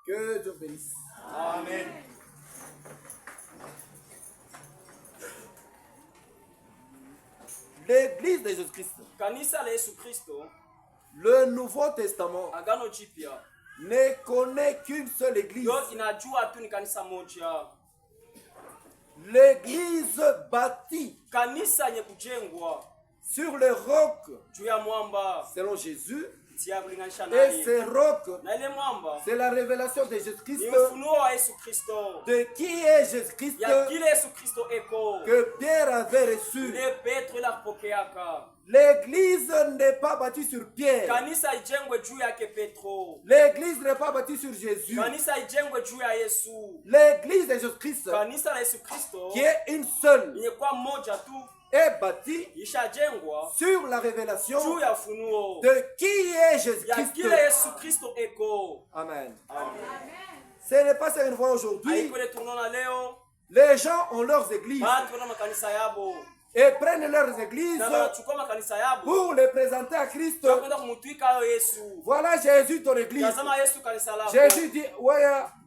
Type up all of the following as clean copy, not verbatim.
Que Dieu bénisse. Amen. L'église de Jésus-Christ, Kanisa la Yesu Kristo, le Nouveau Testament, Agano Jipya, ne connaît qu'une seule église. yo inajua tu ni kanisa moja. L'église bâtie Kanisa yenye kujengwa sur le roc, juu ya mwamba selon Jésus, tia kulinganisha et naye. ce roc, Na ile mwamba c'est la révélation de Jésus-Christ. ni ufunuo wa Yesu Kristo. De qui est Jésus-Christ Ya kile Yesu Kristo eko. que Pierre avait reçu. Ile Petro ila kupokeaka. L'église n'est pas bâtie sur Pierre. Kanisa ijengwe juu yake Petro. L'église n'est pas bâtie sur Jésus. Kanisa ijengwe juu ya Yesu. L'église de Jésus-Christ, Kanisa la Yesu Kristo qui est une seule, yenye kwa moja tu est bâtie ishajengwa sur la révélation juu ya ufunuo de qui est ya Jésus-Christ. kile Yesu Kristo eko. Amen. Amen. Ce n'est pas ce que nous voyons aujourd'hui. Haiko ile tunaona leo Les gens ont leurs églises watu wana makanisa yabo et prennent leurs églises na wanachukua makanisa yabo pour les présenter à Christ. kwenda kumutwika hayo Yesu. Voilà Jésus, ton église. Tazama Yesu kanisa lako. Jésus dit, ouais,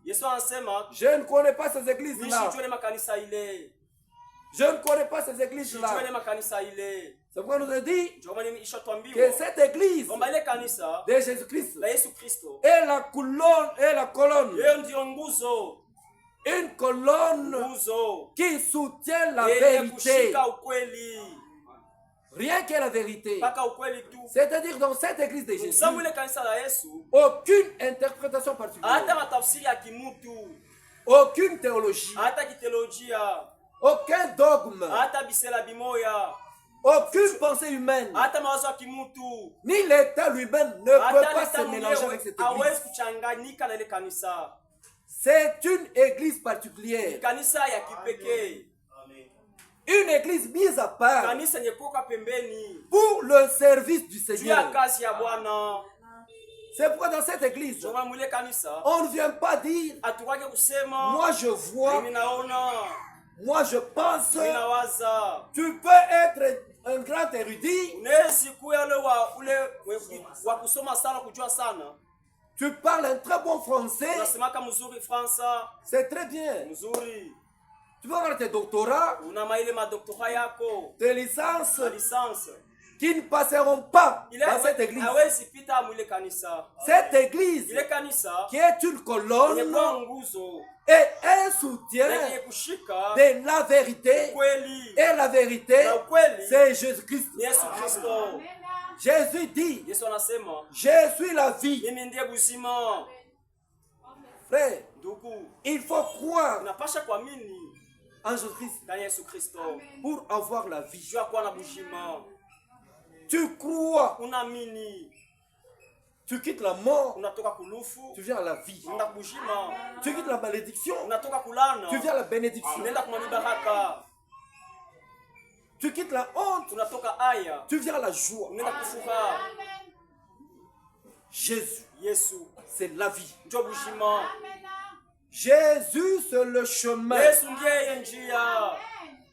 Yesu anasema je ne connais pas ces églises-là. nishijue ile makanisa ile. Je ne connais pas ces Nishijue églises-là. ile makanisa ile. C'est pourquoi nous a dit Ndio maana ishatwambiwa que cette église kwamba ile kanisa de Jésus-Christ la Yesu Kristo est la colonne, yeye ndio nguzo, une colonne nguzo qui soutient la yenye vérité. kushika ukweli Rien que la vérité. mpaka ukweli tu. C'est-à-dire dans cette église de Jésus, Sababu ile kanisa la Yesu aucune interprétation hata particulière, matafsiri ya kimutu, aucune théologie, hata kiteolojia, aucun dogme, hata bisela bimoya, aucune pensée humaine, hata mawazo ya kimutu, ni l'état lui-même ne peut hata pas se leta mélanger avec mwenyewe cette hawezi église. kuchanganyika na ile kanisa. C'est une église Ni particulière, kanisa ya kipekee, une église mise à part kanisa yenye kuoka pembeni pour le service du juu ya Seigneur. kazi ya Bwana. C'est pourquoi dans cette église, Ndio maana mwile kanisa on ne vient pas dire, hatukwake kusema moi je vois, mimi naona, moi je pense. mimi nawaza. Tu peux être un grand érudit, Unaweza kuwa ule wa kusoma sana, kujua sana, tu parles un très bon français, unasemaka mzuri Fransa c'est très bien. mzuri, Tu peux avoir tes doctorats, una maile madoktora yako tes licences na lisansi qui ne passeront pas ile dans cette église. hawezi pita mwile kanisa. Cette église Ile kanisa qui est une yenye colonne kwa nguzo et un soutien yenye kushika de la vérité. kweli Et la vérité, na ukweli c'est Jésus-Christ. ni Yesu Kristo. Jésus dit, Yesu anasema je suis la vie. mimi ndiye buzima. Frère, Ndugu, il faut croire unapasha kuamini en Jésus-Christ ndani ya Yesu Kristo pour avoir la vie. juu ya kuwa na buzima. Tu crois, Unaamini tu quittes la mort, unatoka kulufu tu viens à la vie. unaenda kubuzima, Tu quittes la malédiction, unatoka kulana tu viens à la bénédiction. unaenda kumwani baraka, Tu quittes la honte, unatoka aya tu viens à la joie. unaenda kufuraha. Jésus, Yesu c'est la vie. ndio buzima. Jésus, c'est le chemin. Yesu ndiye njia.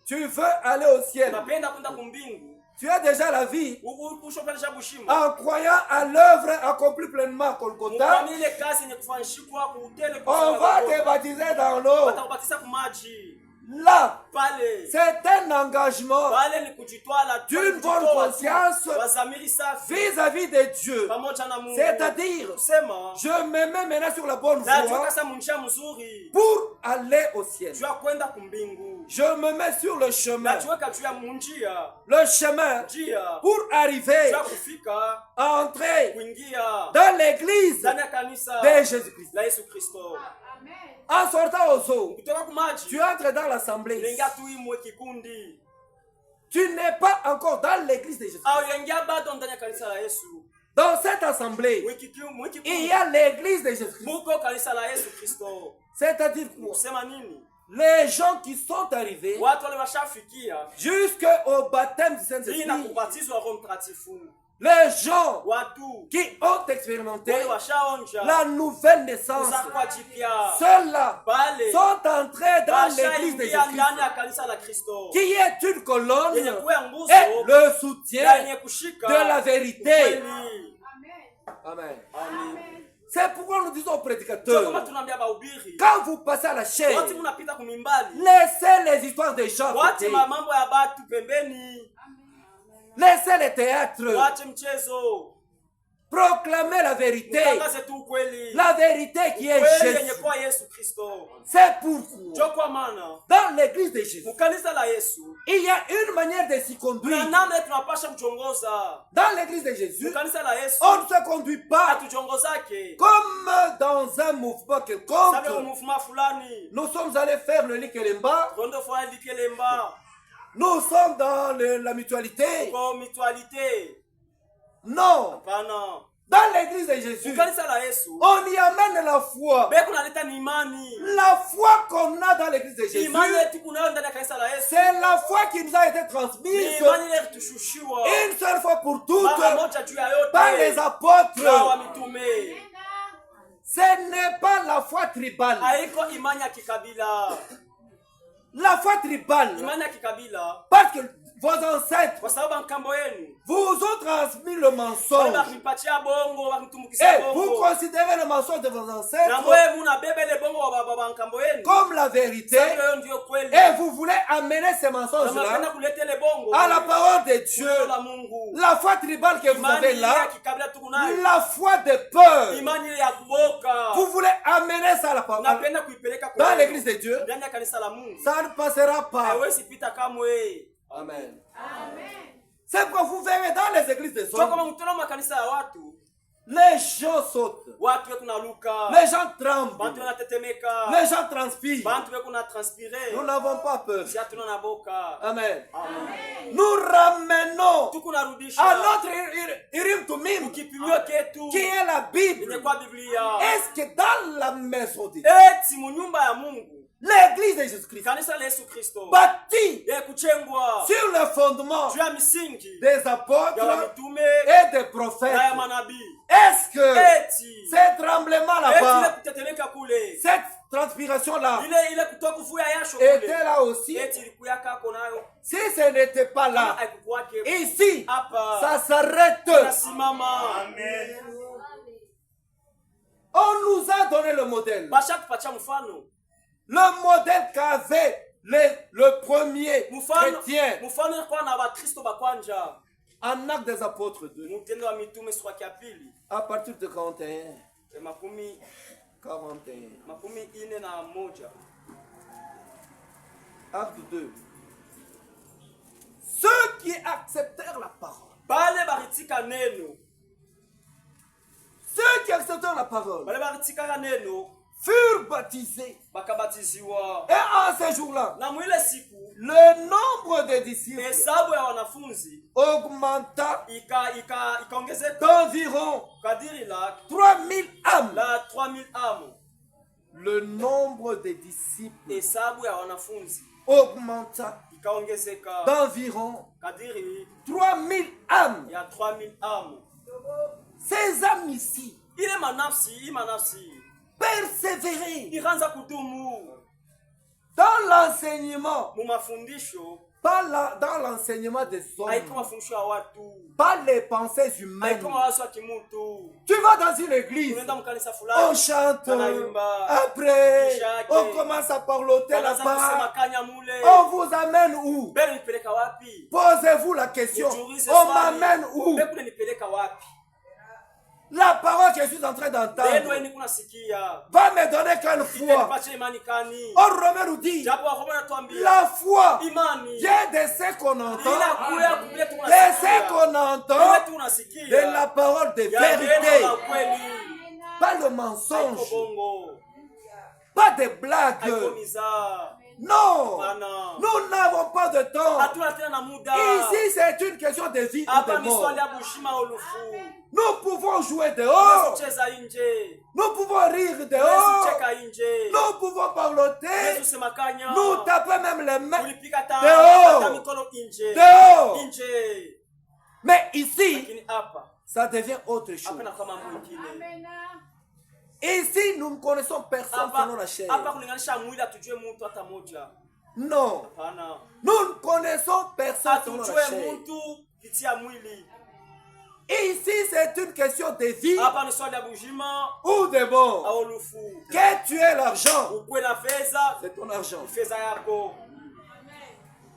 Tu veux aller au ciel. Unapenda kwenda kumbingu, Tu as déjà la vie ushopelesha bushima en croyant à l'œuvre accomplie pleinement à Golgotha. mkwani ile kazi yenye kufanyishwa kuutele On va te baptiser dans l'eau. watakubatiza kumaji Là, pale. c'est un engagement Pale ni kujitwala d'une bonne conscience wazamiri safi vis-à-vis de Dieu. pamoja na Mungu. C'est-à-dire, Kusema je me mets maintenant sur la bonne najua voie kasa munjia mzuri pour aller au ciel. juu ya kwenda kumbingu. Je me mets sur le chemin. Najiweka juu ya munjia Le chemin njia pour arriver juu ya kufika à entrer kuingia dans l'église ndani ya kanisa de Jésus-Christ. la Yesu Kristo. En sortant aux eaux, Kutoka kumaji tu entres dans l'assemblée. unaingia tu imwe kikundi Tu n'es pas encore dans l'église de Jésus. au unaingia bado ndani ya kanisa la Yesu. Dans cette assemblée, il y a l'église de Jésus. Muko kanisa la Yesu Kristo. C'est-à-dire quoi? Kusema nini? Les gens qui sont arrivés Watu wale washafikia jusqu'au baptême du hii Saint-Esprit, na kubatizwa Roho Mtakatifu. les gens Watu qui ont expérimenté wale washaonja la nouvelle naissance, kuzakwa jipya ceux-là pale sont entrés dans l'église de washaingia ndani Jésus, ya kanisa la Kristo qui est une colonne yenye kuwa nguzo et le soutien yenye kushika de la vérité. ukweli. Amen. Amen. C'est pourquoi nous disons aux Ndio prédicateurs, kama tunaambia bahubiri, quand vous passez à la chaîne, wakati mnapita kumimbali, laissez les histoires des gens wache côté. mambo ya batu pembeni, Laissez les théâtres. wache mchezo, Proclamez la vérité. mtangaze tu ukweli, La vérité qui est ukweli yenye Jésus. kwa Yesu Kristo. C'est pourquoi, Ndio kwa maana dans l'église de Jésus, mukanisa la Yesu il y a une manière de s'y kuna conduire. namna tunapasha kujongoza. Dans l'église de Jésus, Mukanisa la Yesu on ne se conduit pas hatujongozake comme dans un mouvement sabe quelconque. mouvement fulani Nous sommes allés faire le Likelemba. rondo fwa likelemba Nous sommes dans la mutualité. kwa mutualité. Non. Hapana, Dans l'église de Jésus, mukanisa la Yesu on y amène la foi. beko naleta ni imani. La foi qu'on a dans l'église de Jésus, Imani yetu kunayo ndani ya kanisa la Yesu c'est la foi qui nous a été ni transmise imani ile tushushiwa une seule fois pour toutes mara moja juu ya par les yote na wa apôtres. mitume. Ce n'est pas la foi tribale. Haiko imani ya kikabila, La foi tribale, imani ya kikabila parce que vos ancêtres kwa sababu nkambo yenu vous ont transmis le wale mensonge. bakinipatia bongo bakinitumukisia Et vous bongo considérez le mensonge de vos na ancêtres mwe munabebele bongo wa nkambo yenu comme la vérité. hiyo ndio kweli. Et vous voulez amener ces Kama mensonges-là napenda kuleta ile bongo à la parole de Dieu. neno la Mungu. La foi tribale que vous Imani avez ile ya là, kikabila tuko nayo, la foi de peur, imani ile ya kuboka vous voulez amener ça à la parole napenda kuipeleka dans kwa l'église de Dieu, ndani ya kanisa la Mungu. ça ne passera pas. Haiwezi pita kamwe. Amen. C'est pourquoi vous verrez dans les églises des Sio kama hommes, mtona makanisa ya watu, les gens sautent, watu weku naluka, les gens bantu tremblent, wanatetemeka, les gens transpirent. bantu weku na transpire. Nous n'avons pas peur. Si hatuna na boka. Amen. Amen. Nous ramenons Tuko à narudisha notre Urim Tumim, kipimio ketu qui est la Bible. yenye kwa Biblia. Est-ce que dans la maison de Dieu, Eti mu nyumba ya Mungu, l'église de Jésus-Christ, kanisa la Yesu Kristo bâtie kuchengwa sur le fondement juu ya misingi des ya apôtres wamitume et des na prophètes, ya manabii, est-ce que eti ces tremblements ile là-bas, kutetemeka kule, cette transpiration-là, ile kutoka kufuya yasho kule, était là aussi? eti ilikuya kako nayo Si ce n'était pas là, haikukwake ici, hapa ça s'arrête. nasimama. On nous a donné le modèle. Basha tupatia mfano, Le modèle qu'avait le premier chrétien mfano kwa na Wakristo bakwanja en Actes des Apôtres 2, mtendo wa mitume sura ya pili à partir de 41. makumi 41. ine na moja. Acte 2. Ceux qui acceptèrent la parole. Bale baritika neno, Ceux qui acceptèrent la parole bale baritika neno furent baptisés. bakabatiziwa. Et en ce jour-là, Na mwile siku le nombre de disciples hesabu ya wanafunzi augmenta ikaongezeka d'environ kadiri la 3000 âmes. 3000 amo. Le nombre de disciples Hesabu ya wanafunzi augmenta ikaongezeka d'environ kadiri 3000 âmes. ya 3000 amo. Ces âmes ici Ile manafsi persévérer ikaanza kudumu dans l'enseignement, mu mafundisho, pas dans l'enseignement des haiko hommes, mafundisho ya watu, pas les pensées humaines. haiko mawazo ya kimutu. Tu vas dans une église, Unaenda mkanisa on fulani, chante, wanaimba, après Kishake. on commence à parloter wanaanza kusema là-bas. kanya mule, On vous amène où? bele nipeleka wapi? Posez-vous la question. Ujiulize On swali, m'amène où? bele nipeleka wapi? La parole que je suis en train Neno d'entendre hili kunasikia va me donner quelle foi? itanipatia imani kani? Romain nous dit, Japo Waroma anatuambia la foi imani vient de ce qu'on entend, inakuya kupitia de ce tunasikia, qu'on entend, kupitia de tunasikia la parole de ya neno vérité, la kweli, pas le haiko mensonge, bongo, pas des haiko blagues. mizaa. Non, Bana, nous n'avons pas de temps. hatuna tena na muda. Ici, c'est une question de vie ou Hapa de ni mort. swali ya bushima au lufu. Nous pouvons jouer dehors, Cheza nje, nous pouvons rire dehors, cheka nje, nous pouvons parloter, sema kanya, nous taper même les mains kulipika dehors. ta mikono nje, dehors. nje. Mais ici, Lakini hapa ça devient autre chose. hapa na kama mwingine. Ici, nous ne connaissons personne selon la chair. Hapa kulinganisha mwili atujue mtu hata moja. Non, Hapana. nous ne connaissons personne selon la Atujue chair. mtu kitia mwili. Ici, c'est une question de vie Hapa ni swali ya bujima ou de mort. au lufu. Que tu aies l'argent, Ukwe na fedha, c'est ton argent. fedha yako.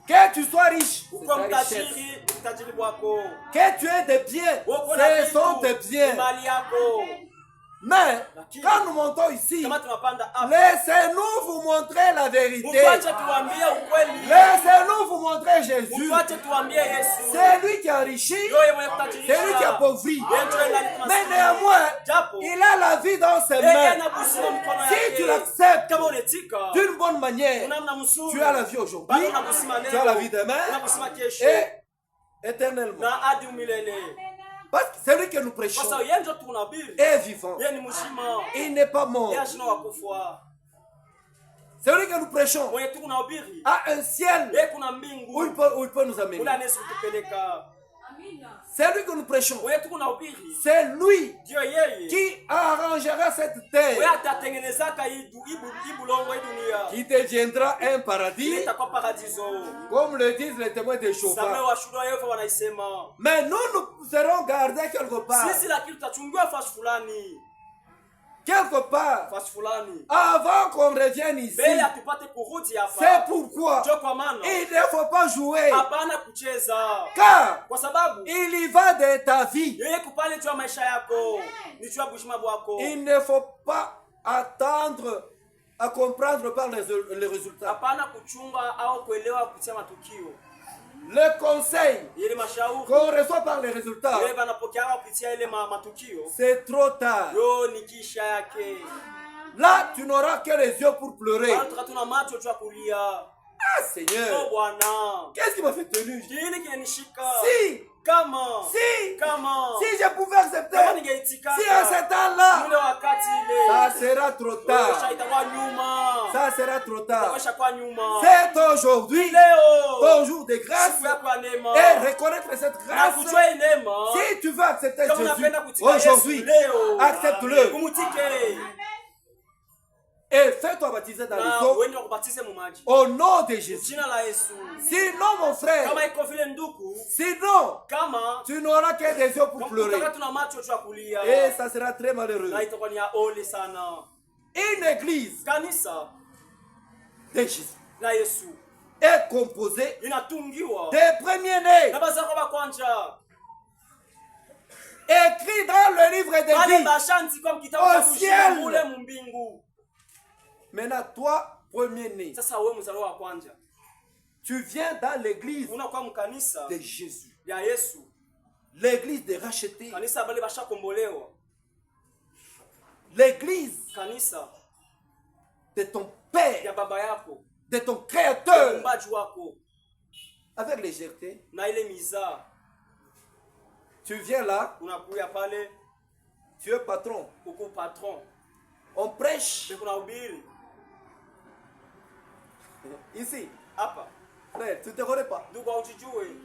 Que tu sois riche, c'est Ukwe ta richesse. mtajiri, mtajiri wako. Que tu aies des biens, Uko na ce sont vitu, tes biens. ni mali yako. Mais quand nous montons ici, Kama tunapanda hapa, laissez-nous vous montrer la vérité. mtuache tuambie ukweli. Laissez-nous vous montrer Jésus. Mtuache tuambie Yesu. C'est lui qui enrichit, Yeye mwenye kutajirisha. c'est lui qui appauvrit. Yeye ndiye anayekuwa Mais maskini. néanmoins, Japo, il a la vie dans ses yeye mains. anagusima mkono Si yake. tu l'acceptes Kama unetika, d'une bonne manière, unamna mzuri. tu as la vie aujourd'hui, Bado unagusima tu as la vie leo. demain Unagusima kesho. et éternellement. Na hadi umilele. Parce que celui que nous prêchons Kwa sababu yeye ndio tunahubiri. est vivant. Yeye ni mzima. Il n'est pas mort. Yeye hashina wakufa. Celui que nous prêchons Mwenye tu kunahubiri. a un ciel Yeye kuna où mbingu. il peut nous amener. Ule anaweza kutupeleka. Celui que nous prêchons, Mwenye tu kunahubiri. c'est lui Ndio yeye. qui arrangera cette Wewe terre, atatengenezaka hii bulongo hii dunia. qui deviendra un Ile paradis, itakuwa paradiso. comme le disent les témoins de Samehe Jéhovah. washuhuda Yehova wanaisema. Mais nous serons gardés quelque part. Sisi lakini tutachungiwa fasi fulani. Quelque part. Fasi fulani. Avant qu'on revienne ici. Mbele atupate kurudi hapa. C'est pourquoi Ndio kwa maana il ne faut pas jouer. hapana kucheza. Car Kwa sababu il y va de ta vie. yeye kupale juu ya maisha yako. Ni juu ya bushima bwako. Il ne faut pas attendre à comprendre par les résultats. Hapana kuchunga au kuelewa kupitia matukio. Le conseil Ile mashauri qu'on reçoit par les résultats, yeye banapokea kupitia ile matukio. c'est trop tard. Yo ni kisha yake. Là, tu n'auras que les yeux pour pleurer. Watu tuna macho juu ya kulia. Ah, Seigneur, Oh Bwana. qu'est-ce qui m'a fait tenir? Kile kinanishika. Si, Kama. si, Kama. si je pouvais accepter, Kama ningeitika. si à ce temps-là, Ule wakati ile. ça sera trop tard. Kesha itakuwa nyuma. Ça sera trop tard. Kesha kwa nyuma. C'est aujourd'hui Leo. ton jour de grâce Siku yako ya neema. et reconnaître cette Na grâce. kujua hii neema. Si tu veux accepter Kama Jésus unapenda kutika aujourd'hui, Yesu leo. accepte-le Umutike. et fais-toi baptiser dans Na les eaux uende ukubatize mu maji. au nom de Jésus. Jina la Yesu. Sinon, mon frère, Kama iko vile ndugu. sinon, Kama. tu n'auras que des yeux pour pleurer. Kama tuna macho juu ya kulia. Et ça sera très malheureux. Na itakuwa ni ya ole sana. Une église Kanisa de Jésus la Yesu est composée inatungiwa des premiers-nés na bazako ba kwanja. écrits dans le livre de Wale vie. bashanti kwa kitabu Au cha ciel. kushika mule mbingu. Maintenant, toi, premier-né, Sasa wewe mzaliwa wa kwanja. tu viens dans l'église Unakuwa mkanisa de Jésus. ya Yesu. L'église de rachetés. Kanisa bale bashakombolewa. L'église Kanisa de ton Père, ya baba yako. de ton Créateur. Muumbaji wako. Avec légèreté, Na ile miza tu viens là, unakuya pale tu es patron. uko patron. On prêche Ndio kunahubiri. ici. Hapa. Frère, tu ne te connais pas. Ndugu haujijue.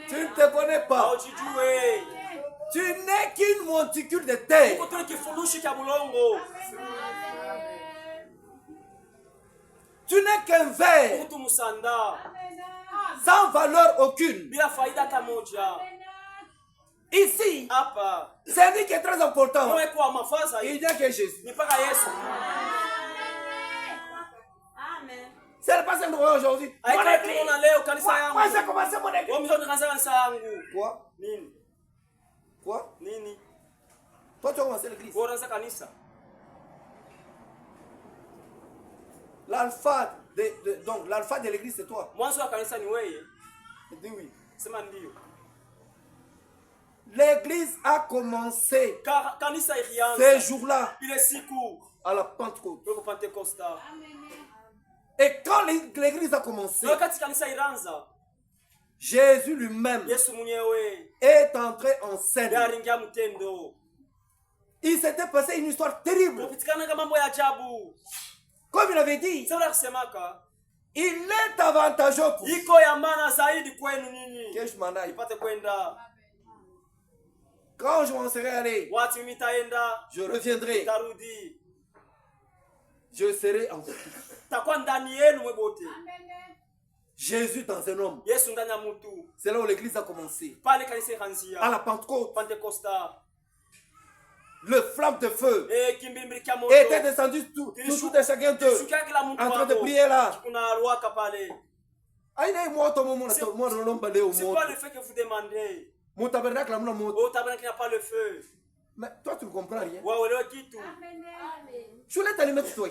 Tu ne te connais pas. Haujijue. Tu n'es qu'une monticule de terre. Uko tu kifurushi cha bulongo. Tu n'es qu'un verre Mtu musanda. sans valeur aucune. Bila faida hata moja. Ici, Hapa. c'est lui qui est très important. Wewe kwa mafaza Il hii. n'y a que Jésus. Ni paka Yesu. C'est pas simplement aujourd'hui. Mon Haika église. tunaona leo kanisa yangu. Moi, j'ai commencé mon église. Wewe mzoni kanisa kanisa yangu. Quoi? Nini? Quoi? Nini? Toi, tu as commencé l'église. Wewe unaanza kanisa. L'alpha donc l'alpha de l'église, c'est toi. Mwanzo wa kanisa ni wewe. Dis oui. Sema ndio. L'église a commencé Kanisa ces ilianza. jours-là Ile siku à la Pentecôte. kwa Pentecosta. Et quand l'église a commencé, Na wakati kanisa ilianza, Jésus lui-même Yesu mwenyewe est entré en scène. ndiye aliingia mtendo. Il s'était passé une histoire terrible. Kupitikana kama mambo ya ajabu. Comme il avait dit, Sasa kusemaka il est avantageux pour iko ya maana zaidi kwenu nyinyi. que je m'en aille. Ipate kwenda. Quand je m'en serai allé, Watu mimi taenda, je reviendrai. tarudi. Je serai en vous. Takuwa ndani yenu mwebote. Jésus dans un homme. Yesu ndani ya mtu. C'est là où l'église a commencé. Pale kanisa À ikaanzia. la Pentecôte, Pentecosta. le flamme de feu Kimbimbili kya moto. était descendu tout et chacun d'eux Shukia kila mtu en train de hapo. prier là. Kuna ruaka pale. Aïe, moi, tout le monde, C'est moi, je n'en parle au C'est monde. pas le fait que vous demandez. Mon tabernacle, mon mot. Au tabernacle n'a pas le feu. Mais toi, tu ne comprends rien. Ouais, ouais, le kitu. Je voulais t'allumer toi.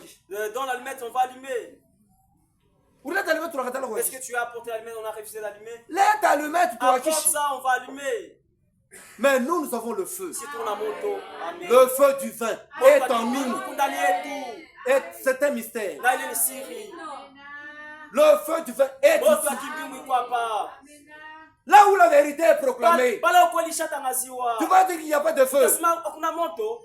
Dans l'allumette, on va allumer. Vous voulez t'allumer toi, la Est-ce que tu as apporté l'allumette? On a refusé d'allumer. Là, t'allumer toi. Apporte ça, on va allumer. Mais nous avons le feu. Si tourne à moto. Amen. Le feu du vin est en nous. Kundani yetu. Et c'est un mystère. Na ile ni siri. Le feu du vin est Moto ici. akimbimu iko hapa. Là où la vérité est proclamée, Pale ukweli shatangaziwa. tu vas dire qu'il n'y a pas de feu. Lazima kuna moto.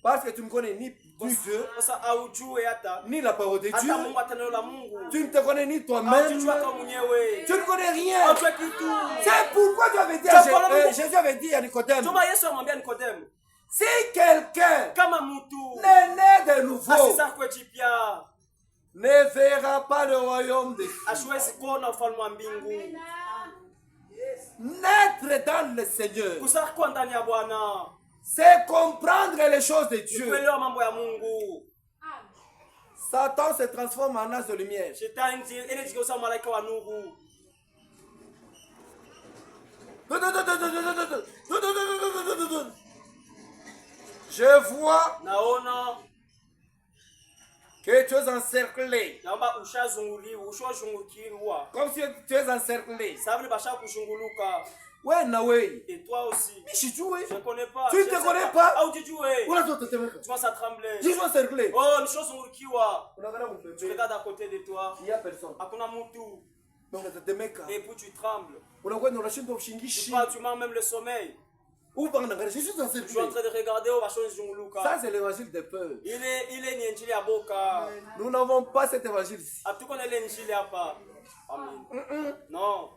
Parce que tu ne connais ni Dieu, Sasa haujui hata. ni la parole de Dieu. Hata Mungu hata neno la Mungu. Tu ne te connais ni toi-même. Haujui hata mwenyewe. Tu ne connais rien. Haujui kitu. C'est pourquoi tu avais dit Jésus avait dit à Nicodème, Tuma Yesu amwambia Nikodemu. si quelqu'un Kama mtu n'est né de nouveau, asisa kwe jipya. ne verra pas le royaume de Dieu. Hasiwezi kuona ufalme wa mbingu. Naître dans le Seigneur, Kuzaa kuwa ndani ya Bwana. c'est comprendre les choses de Dieu. Kuelewa mambo ya Mungu. Satan se transforme en âge de lumière. Shetani inajigeuza malaika wa nuru. Je vois Naona que tu es encerclé. naomba ushazungulizwa. Comme si tu es encerclé. Sababu basha kushunguluka. Ouais, Nawe. Et toi aussi. Je Je connais pas. Tu ne te connais pas? Ah, ujijue. Où la toi te Tu commences à trembler. Je suis encerclé. Oh, nishozungulikiwa. Tu Il regardes à côté de toi. n'y a personne. Hakuna mtu. Donc, tu te mets Et puis tu trembles. tu Tu parles, tu mens même le sommeil. je suis Je suis en encerclé. train de regarder au vachon zunguluka. Ça, c'est l'évangile de peur. Il est ni injili ya boka. Nous n'avons pas cet évangile ici. Hatuko na ile injili hapa. Amen. Non.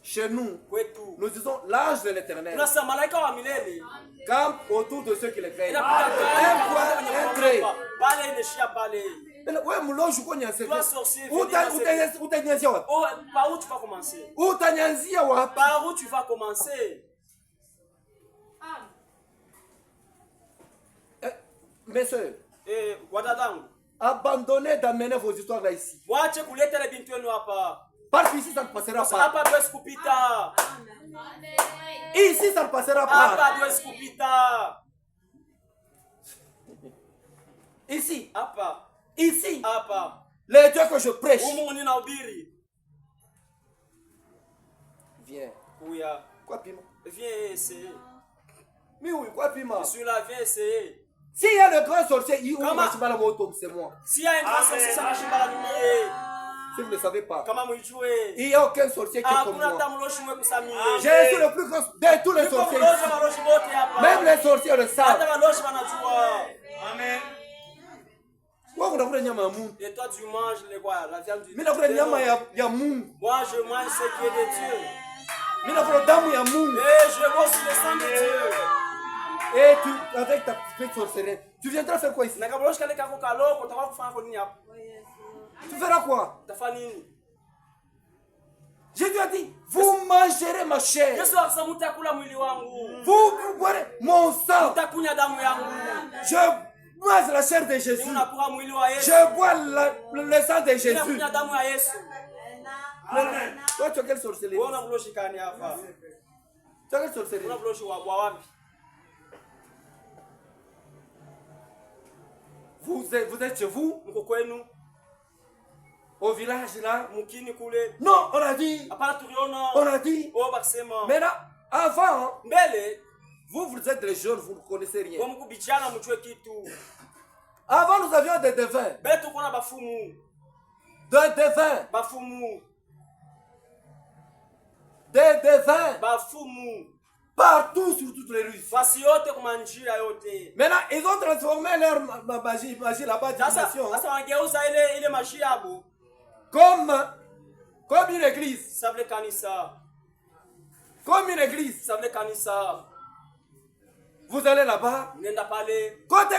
Chez nous, Kwetu. nous disons l'âge de l'éternel. Tunasema malaika wa milele. Campe autour de ceux qui le craignent. Inapita Un point, un trait. pale inashia pale. Ouais, mloji uko nyanse. Toi sorcier. Utanyanzia wapi? Oh, par où tu vas commencer? Utanyanzia wapi? Par où tu vas commencer? Mes soeurs, Wadadangu. abandonnez d'amener vos histoires là ici. Wache kuleta ile bintu yenu hapa. Parce qu'ici, ça ne passera pas. Hapa hatuwezi kupita. Ici, ça ne passera Hapa pas. hatuwezi kupita. Ici, Hapa. ici, Hapa. les dieux que je prêche. Mungu ninahubiri. Viens. Kuya. Quoi, Pima? Viens essayer. Mais oui, quoi, Pima? Je suis là, viens essayer. S'il y a le grand sorcier, Comment? c'est moi. S'il y a un grand sorcier, ça marche pas la lumière. Si vous ne le savez pas, Kama mwijue. il n'y a aucun sorcier qui est comme Hakuna moi. hata mloshi mwe kusamie. Je suis le plus grand de tous les sorciers Mloshi ici. maloshi bote hapa. Même les sorciers le savent. Hata maloshi wanajua. Amen. Moi, on a pris nyama ya Mungu. Et toi tu manges les quoi? La viande du Mimi nakula nyama ya Mungu. Moi je mange ce qui est de Dieu. Mimi nakula damu ya Mungu. Et je bois sur le sang de Dieu. Et tu, avec ta petite sorcellerie, tu viendras faire quoi ici? Nakaboloshi kale kako kaloko utakuwa kufanya kwa nini hapa? Tu feras quoi? Utafanya nini? Jésus a dit, vous mangerez ma chair. Yesu akasema mtakula mwili wangu. Vous boirez mon sang. Mtakunya damu yangu. Je bois la chair de Jésus. Unakula mwili wa Yesu. Je bois le sang de Jésus. Unakunya damu ya Yesu. Amen. Toi, tu as quelle sorcellerie? Wewe unabuloshi kani hapa? Tu as quelle sorcellerie? Unabuloshi wa wapi? Vous êtes chez vous, Mko kwenu, au village là. mkini kule. Non, on a dit. Hapana tuliona. On a dit. Oh bakisema. Maintenant, avant, Mbele, vous êtes les jeunes, vous ne connaissez rien. kwa mku bijana mjue kitu. Avant, nous avions des devins. Mbele tuko na bafumu. Des devins. Bafumu. Des devins. Bafumu. Partout sur toutes les rues. Fasi yote kwa njia yote. Maintenant, ils ont transformé leur magie là-bas, divination, Sasa wangeuza ile maji yabo comme une église. Sable kanisa. Comme une église. Sable kanisa. Vous allez là-bas. Nenda pale. Côté.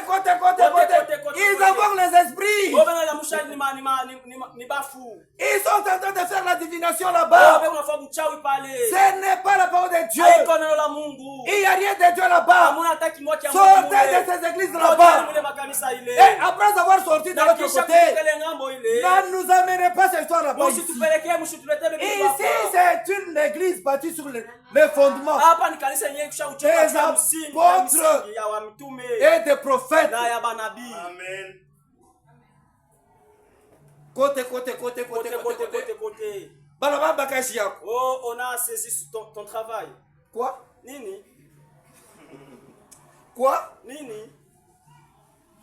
Ils invoquent les esprits. Obana la musha ni bafu. Ils sont en train de faire la divination Oh, là-bas. beko nafanya uchawi pale. Ce n'est pas la parole de Dieu. Haiko neno la Mungu. Il n'y a rien de Dieu là-bas. Hamuna hata kimoja cha Mungu Sortez mule. de ces églises Tokeni là-bas. mule makanisa ile. Et après avoir sorti de Na l'autre kisha côté, kutoka ile ngambo ile. ne nous amenez pas cette histoire là-bas ici. Msitupelekee, msitulete bibi Ici, hapa. c'est une église bâtie sur les fondements Hapa ni kanisa yenyewe kisha uchoka Des kwa msingi apôtres ya wa mitume et des prophètes. na ya manabii. Amen. Côté. Côté. Balaba bakashi yako. Oh, on a saisi ton travail. Quoi? Nini? Nini?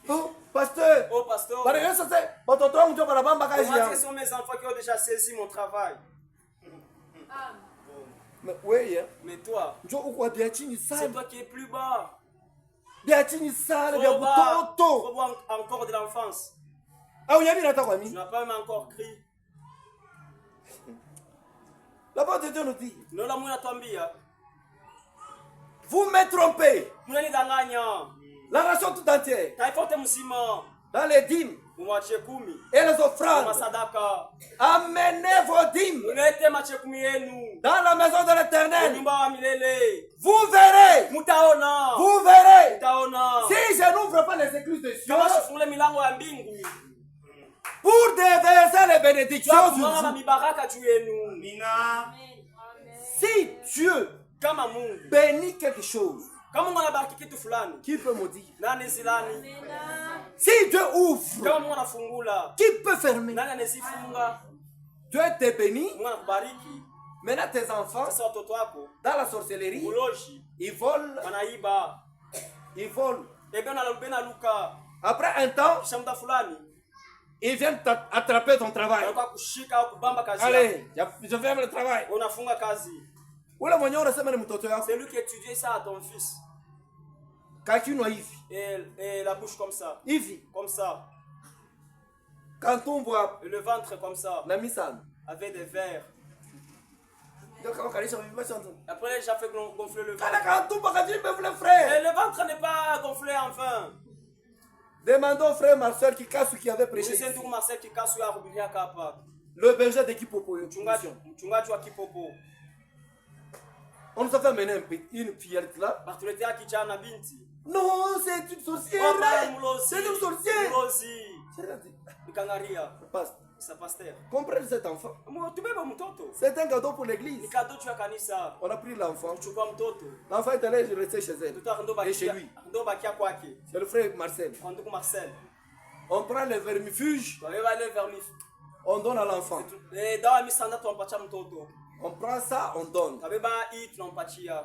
Oh, pasteur. Oh, pasteur. Bana yeso se batoto wangu ndio balaba bakashi Comment est-ce que yako. ce sont mes enfants qui ont déjà saisi mon travail? Mais oui, hein. Mais toi, Njo uko bia chini c'est sana. toi qui es plus bas. Bia chini sana bia Trop bas. butoto. Trop bas encore de l'enfance. Au yabi nata kwa Tu mimi. n'as pas même encore crié. La parole de Dieu nous dit, Non, la mouina twambia. vous me trompez. Mnanidanganya. La nation tout entière, Taifa yote mzima. dans les dîmes Mwache 10. et les Kwa offrandes, sadaka. amenez vos dîmes Mulete mache 10 yenu. dans la maison de l'Éternel. Nyumba wa milele. Vous verrez, Mutaona. vous verrez. Mutaona. Si je n'ouvre pas les écluses de Sion Kama sifungule milango ya mbingu. pour déverser les bénédictions sur Tunakumwanga vous, mibaraka juu yenu. Amina. si Dieu Kama Mungu. bénit quelque chose, Kama Mungu anabariki kitu fulani. qui peut me dire? Nani zilani? Si Dieu ouvre, Kama Mungu anafungula. qui peut fermer? Nani anazifunga? Dieu te bénit. Mungu anakubariki. Maintenant, tes enfants, Sasa watoto wako dans la sorcellerie, uloji ils volent, wanaiba. ils volent. Ebe na luka. Après un temps, Kisha muda fulani ils viennent attraper ton travail. wanakuwa kushika au kubamba kazi yako. Allez, je ferme le travail. Unafunga kazi. Ule mwenye unasema ni mtoto yako, C'est lui qui étudiait ça à ton fils. kakinywa hivi Et la bouche comme ça. hivi, Comme ça. kantumbwa Et le ventre comme ça. na misano Avec des verres. ndio kama kalisha vibaya. Après, j'ai fait gonfler le Kana ventre. kantumbwa kajimbe vule Et frère. le ventre n'est pas gonflé enfin. Demandons au frère Marcel qui avait prêché C'est ici. un Marcel qui casse ya kubiria kapa. Le berger d'équipe Popoyo. Mchungaji wa Kipopo. On nous a fait amener une fillette là. Batuletea kijana binti. Non, c'est une sorcière. Papa mlozi. C'est une sorcière. Mlozi. Nikangaria. Passe. Sa pasteur. Comprenez cet enfant. Tubeba mtoto. C'est un cadeau pour l'église. Ni kado tu ya kanisa. On a pris l'enfant. Kuchukua mtoto. L'enfant est allé rester chez elle. Mtoto ndo Et chez bakia. lui. Ndo bakia kwake. C'est le frère Marcel. Kwa ndugu Marcel. On prend le vermifuge, Twabeba aller vers lui. on donne à l'enfant. Dawa misanda tunampatia mtoto. On prend ça, on donne. Twabeba hii tunampatia.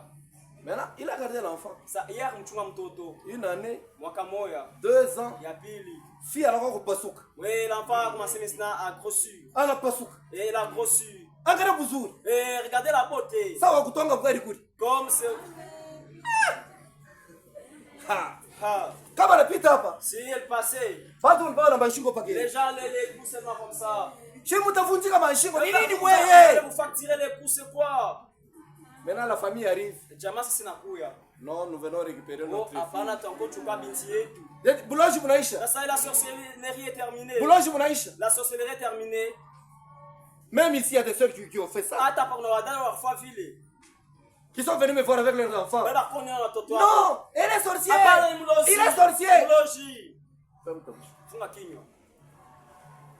Maintenant, il a gardé l'enfant. Sa hier mchunga mtoto. Une année, Mwaka moya. 2 ans. Ya pili. Fille alors qu'on pasuka. Oui, l'enfant a commencé maintenant à grossir. Ana pasuka. Et il a grossi. Angara buzuri. Et regardez la beauté. Sawa kutonga kweli kuli. Comme c'est. Ha. Ah. Kama napita hapa. Si elle passait, Watu walikuwa na mashingo les pake. gens les poussaient moi comme ça. Chez mtavunjika mashingo. Ni nini Vous mweye? vous facturez les pousses quoi? Maintenant la famille arrive. Jamaa sisi nakuya. Non, nous venons récupérer Oh, notre fille. hapana tango chukua binti yetu. Buloji munaisha. Sasa la sorcellerie est terminée. Buloji munaisha. La sorcellerie est terminée. Même ici, il y a des sœurs qui ont fait ça. Hata pa kuna wadada wa fois vile. Qui sont venus me voir avec leurs enfants. Baba konya na watoto wako. Non, elle est sorcière. Hapana ni mlozi. Il est sorcier. Mlozi. Ferme ta bouche. Funga kinywa.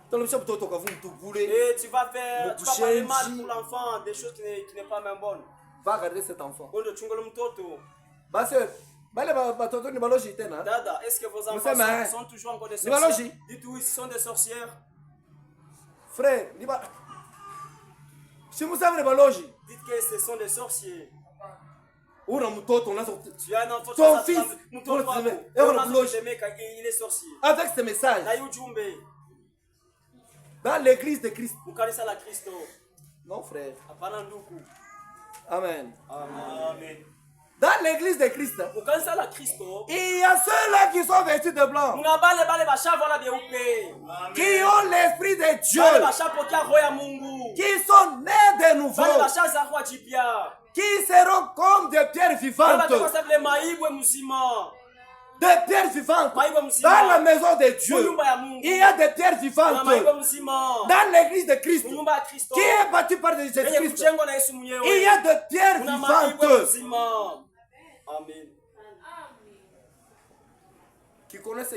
Tolobisha mtoto kavu mtubule. Et tu vas parler mal Mkushenji. pour l'enfant, des choses qui n'est pas même bonne. Va garder cet enfant. Kondo chungolo mtoto. Basi bale batoto ni baloji tena. Dada, est-ce que vos enfants Msema, sont toujours encore des ni baloji. sorcières? Dites oui, ce sont des sorcières. Frère, ni ba si musame ni baloji. Dites que ce sont des sorciers. Una mtoto unazo Tu as un enfant, Ton tu as fils, mtoto on le wako. dit, et on le Unazo bloque. kutemeka, il est sorcier. avec ce message Na ujumbe, dans l'église de Christ. mukanisa la Kristo. Non frère. Hapana ndugu. Amen. Amen. Dans l'église de Christ, Mukanisa la Kristo. il y a ceux-là qui sont vêtus de blanc, Muna bale basha wala beupe. qui ont l'esprit de Dieu, Bale basha pokea roho ya Mungu. qui sont nés de nouveau, Bale basha za roho jipya. qui seront comme des pierres Bale vivantes. batakuwa sababu maibwe mzima. des pierres vivantes. Maïbo mzima. Dans la maison de Dieu, Munyumba ya Mungu. il y a des pierres Kuna vivantes. maïbo mzima. Dans l'église de Christ, Munyumba ya Kristo. qui est bâtie par Yenye Jésus-Christ, kujengwa na Yesu mwenyewe. il y a des pierres Kuna maïbo vivantes mzima. Amen. qui connaissent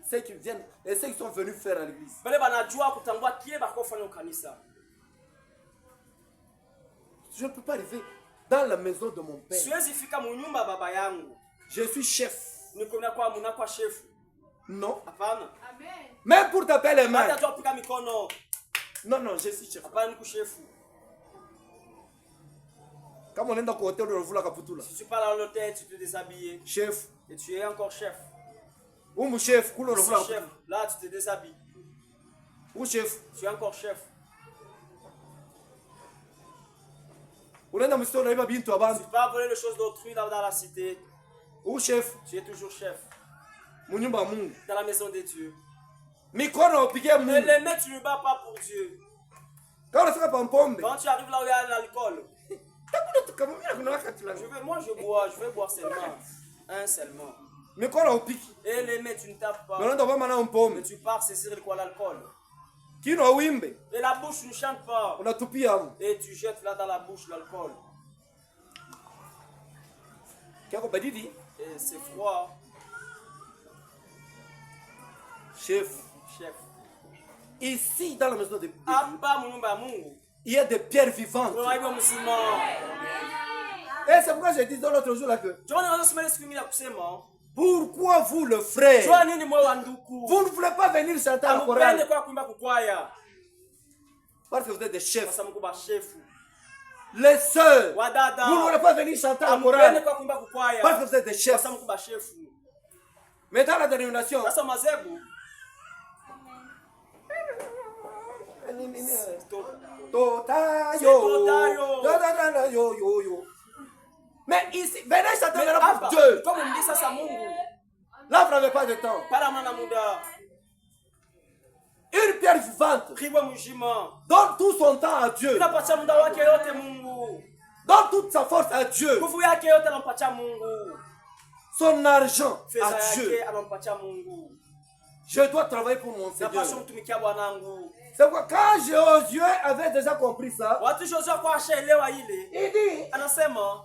ceux qui viennent et ceux qui sont venus faire à l'église. Bale banajua kutambua kile bakofanya kanisa. Je ne peux pas arriver dans la maison de mon père. Siwezi fika munyumba baba yangu. Je suis chef. Niko mnakuwa chef. Non. Hapana. Même pour taper les mains. Hata tu apika mikono. Non, non, je suis chef. Hapana niku chef. Comme on est dans le hôtel de Rovula Kaputula. Si tu parles à l'hôtel, tu te déshabilles. Chef. Et tu es encore chef. Ou mon chef, couleur Si Rovula chef, Kaputula. là tu te déshabilles. Ou chef. Tu es encore chef. On est dans le hôtel de Rovula Tu ne Kaputula. peux pas voler les choses d'autrui dans la cité. Ou chef. Tu es toujours chef. Munyumba Mungu. Dans la maison de Dieu. Mikono opike Mais Mungu. les mains, tu ne bats pas pour Dieu. Quand on sera pas en pomme. Quand tu arrives là où il y a l'alcool, moi je vais boire seulement. Un seulement. Mikono opike. Et les mains, tu ne tapes pas. Mais on doit pas en Mais pomme. tu pars saisir quoi l'alcool. Kino wimbe. Et la bouche, tu ne chantes pas. On a tout pillé. Et tu jettes là dans la bouche l'alcool. Qu'est-ce qu'on dit? Et c'est froid. Chef. Chef. Ici, dans la maison de Dieu, Abba munyumba Mungu. il y a des pierres vivantes. Kuna maïbo mzima. Et c'est pourquoi je disais l'autre jour là que Jona nazo simele siku ingine kusema. pourquoi vous, le frère, Jua nini mwe wa nduku. vous ne voulez pas venir chanter en Amupende chorale kwa kuimba kukwaya. parce que vous êtes des chefs. Sasa mko ba chefu. Les sœurs, Wadada. vous ne voulez pas venir chanter en Amupende chorale kwa kuimba kukwaya. parce que vous êtes des chefs. Sasa mko ba chefu. Mais dans la dénomination, Sasa mazebu. Tota C'est yo, tota yo. tota yo, yo, yo. Mais ici, venez chanter Mais maintenant Abba, pour Dieu. comme on dit sasa Mungu. Là, vous n'avez pas de temps. Para mana muda. Une pierre vivante Kribo mujima. donne tout son temps à Dieu. Inapatia muda wake yote Mungu. Donne toute sa force à Dieu. Nguvu yake yote anampatia Mungu. Son argent Fedha à Dieu. yake anampatia Mungu. Je dois travailler pour mon Seigneur. Napaswa mtumikia Bwanangu. C'est pourquoi quand Josué avait déjà compris ça, Watu Joshua kwa ashaelewa ile. il dit, Anasema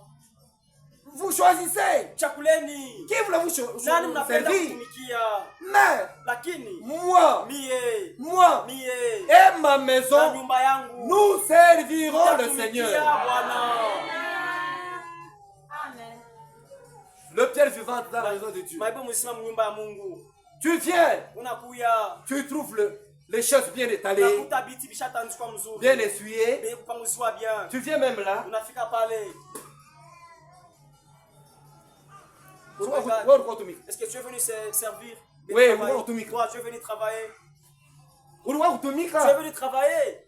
vous choisissez. chakuleni. Qui voulez-vous Nani mnapenda servir? kutumikia? Mais Lakini moi, mie et ma na maison, nyumba yangu nous servirons le tutatumikia Seigneur. Bwana. Le pierre vivante dans la maison de Dieu. Maibo mzima mnyumba ya Mungu. Tu viens, Unakuya. tu trouves les choses bien étalées, Unakuta biti bishatandikwa mzuri. bien essuyées. Bei kupanguziwa bien. Tu viens même là. Unafika pale. Est-ce que tu es venu servir? Oui, travailler? Toi, tu es venu travailler. Tu es Uruwa venu travailler.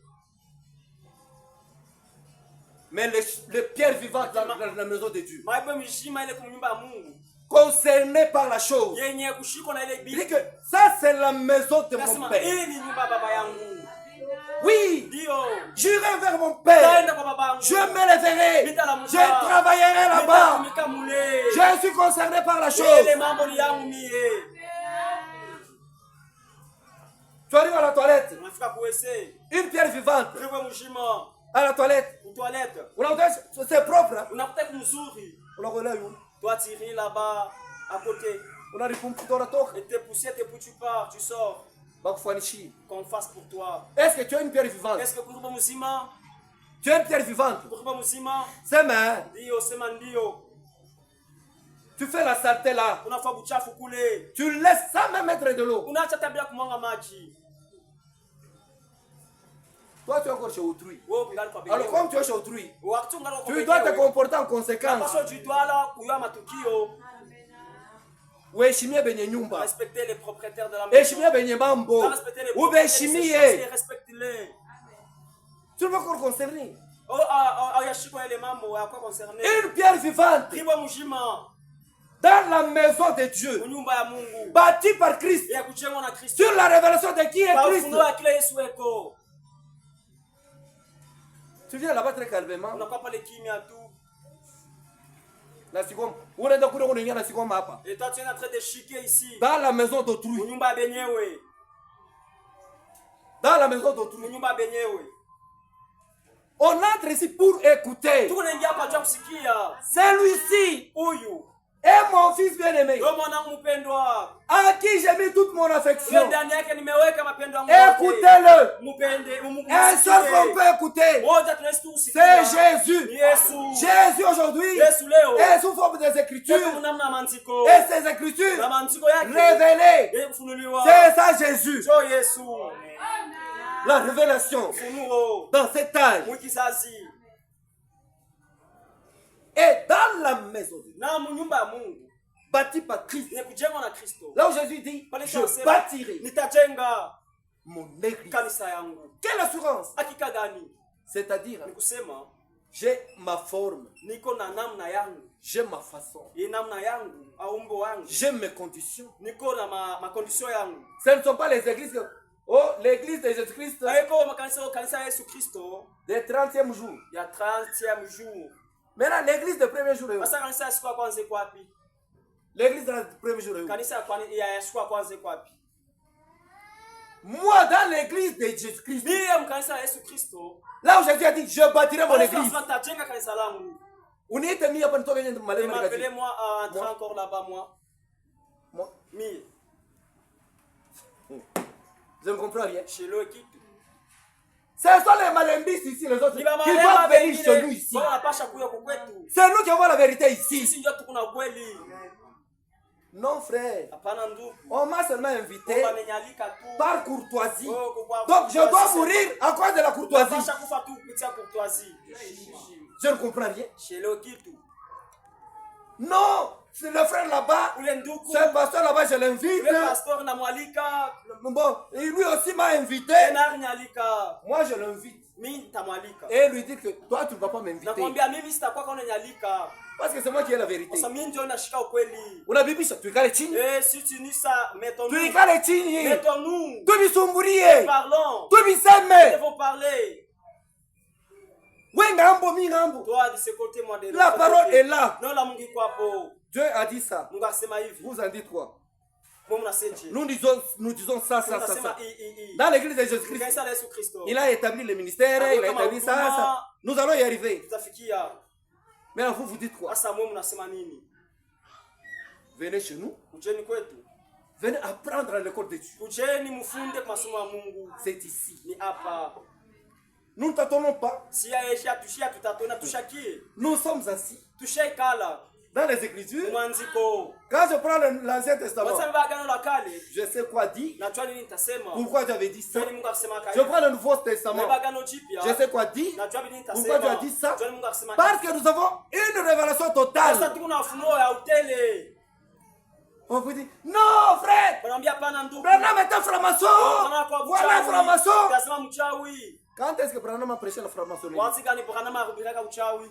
Mais les pierres vivantes dans la maison de Dieu, Maibo mishima ile kunyumba ya Mungu. concernées par la chose, Yenye kushikwa na ile il dit biti. que ça c'est la maison de mon Nasema père. hii ni nyumba ya baba yangu. Oui, Ndio. j'irai vers mon père. Taenda kwa baba yangu. Je m'élèverai. Je travaillerai là-bas. Nitatumika mule. Je suis concerné par la chose. Ile mambo ni yangu mie. Tu arrives à la toilette. Unafika kuwese. Une pierre vivante. Kriwe mshima. À la toilette. Ku toilette. C'est propre. Hein? Unakuta kumzuri. On a relais. Toi tu ris là-bas à côté. On a répondu pour toi. Et tes poussières, tu pars, tu sors. Qu'on fasse pour toi. Est-ce que tu as une pierre vivante? Est-ce que Kuriba Muzima? Tu as une pierre vivante? Kuriba Muzima? C'est main. Dio, c'est mandio. Tu fais la saleté là. Unafa buchafu kule. Tu laisses sans même mettre de l'eau. Unaacha tabia kumwanga maji. Toi tu es encore chez autrui. Wewe ungali kwa Alors comme tu es chez autrui, wakati ungali kwa tu dois te comporter en conséquence. Parce que tu dois là kuya matukio. Uheshimie benye nyumba. Respecter les propriétaires de la maison. Heshimie benye mambo. Ubeshimie. Respecte-les. Tu ne veux qu'on concerner. Oh, yashiko ele mambo ya kwa concerné. Une pierre vivante. Kriwa mujima. Dans la maison de Dieu. Unyumba ya Mungu. Bâtie par Christ. Ya kujengwa na Kristo. Sur la révélation de qui est Christ. Ufunuo ya kile Yesu eko. Tu viens là-bas très calmement. Unakuwa pale kimya tu. La seconde, on est dans la seconde mapa. Et toi tu es en train de chiquer ici. Dans la maison d'autrui. Munyumba benyewe. Dans la maison d'autrui. Munyumba benyewe. On entre ici pour écouter. Tukunaingia hapa kwa kusikia. Celui-ci Huyu. est mon fils bien-aimé. Ndio mwanangu mpendwa. À qui j'ai mis toute mon affection. Ndani yake nimeweka mapendo yangu. Écoutez-le. Mupende, Un seul qu'on peut écouter. Moja tunaweza kusikia. C'est Jésus. Yesu. Jésus aujourd'hui Yesu leo. est sous forme des écritures. Namna maandiko. Et ces écritures Na maandiko yake. révélées. Kufunuliwa. C'est ça Jésus. Jo Yesu. La révélation Funuo. dans cet âge. Mwikizazi. Et dans la maison de Dieu, Na munyumba ya Mungu. bâtie par Christ. Ni kujengwa na Kristo. Là où Jésus dit, Pale je tunasema, bâtirai nitajenga mon église. kanisa yangu. Quelle assurance? Hakika gani? C'est-à-dire, Ni kusema j'ai ma forme, niko na namna yangu. j'ai ma façon, Hii namna yangu au umbo wangu. j'ai mes conditions. Niko na makondisio yangu. Ce ne sont pas les églises que, oh, l'église de Jésus-Christ Haiko kanisa ya Yesu Kristo des 30e jour. ya 30e jour. Maintenant, l'église de premier jour, Sasa kanisa ya siku ya kwanza iko wapi? l'église de premier jour. Kanisa ya siku ya kwanza iko wapi? Moi, dans l'église de Jésus-Christ, Mimi kanisa ya Yesu Kristo. là où Jésus a dit, je bâtirai mon église. Nitajenga kanisa langu. Unite mia hapa nitoke nje malema nikati. Appelez-moi à entrer encore là-bas moi. Moi, Mimi je ne comprends rien. chez le kitu. Ce sont les malembistes ici, les autres, qui doivent venir chez nous ici. Wanapasha kuja kwetu. C'est nous qui avons la vérité ici. Sisi ndio tuko na kweli. Non, frère. Hapana ndugu. On m'a seulement invité Wamenyalika tu. par courtoisie. Oh, Donc, je dois mourir à cause de la courtoisie. Wanapasha kufa tu kupitia courtoisie. Je ne comprends rien. Chez le kitu. Non, c'est le frère là-bas. Ule ndugu. Ce pasteur là-bas, je l'invite. Ule pastor na mwalika. Bon, et lui aussi m'a invité. Na nyalika. Moi, je l'invite. Mimi nitamwalika. Et lui dit que toi, tu ne vas pas m'inviter. Nakwambia mimi sitakuwa kwa nyalika. Parce que c'est moi qui ai la vérité. Sasa mimi ndio nashika ukweli. Unabibisha, tuikale chini. Eh, si tu dis ça, mettons-nous. Tuikale chini. Mettons-nous. Tubisumburie. Parlons. Nous Tubiseme. devons parler. Wengambo mingambo. Toi de ce côté, moi de l'autre. La parole est là. Non la mungi kwa po. Dieu a dit ça. Mungu asema hivi. Vous en dites quoi? Mungu naseje. Nous disons ça. Dans l'église de Jésus-Christ, Kanisa la Yesu Kristo. il a établi le ministère, il a établi ça. Nous allons y arriver. Tutafikia. Mais vous, vous dites quoi? Sasa Mungu nasema nini? Venez chez nous. Kujeni kwetu. Venez apprendre à l'école de Dieu. Kujeni mfunde kwa masomo ya Mungu. C'est ici. Ni hapa. Nous ne t'attendons pas. Si yaesha tushia tutatona tushakie. Nous sommes assis Tushaikala. dans les Écritures. Mwanziko. Quand je prends l'Ancien Testament, Wasa mbagano la kale. je sais quoi dire. Najua nini nitasema. Pourquoi tu avais dit ça? Jua Mungu akisema Je prends le Nouveau Testament. Mbagano jipya. Je sais quoi dire. Najua nini nitasema. Pourquoi tu as dit ça? Jua Mungu akisema. Parce que nous avons une révélation Sasa totale. tuko na ufunuo ya utele. On vous dit, non frère, Wanaambia hapana ndugu. Branham est un franc-maçon. Voilà un franc-mason. Lazima mchawi. Quand est-ce que Branham a prêché la franc-maçonnerie? Wazi gani Branham ahubiraka uchawi?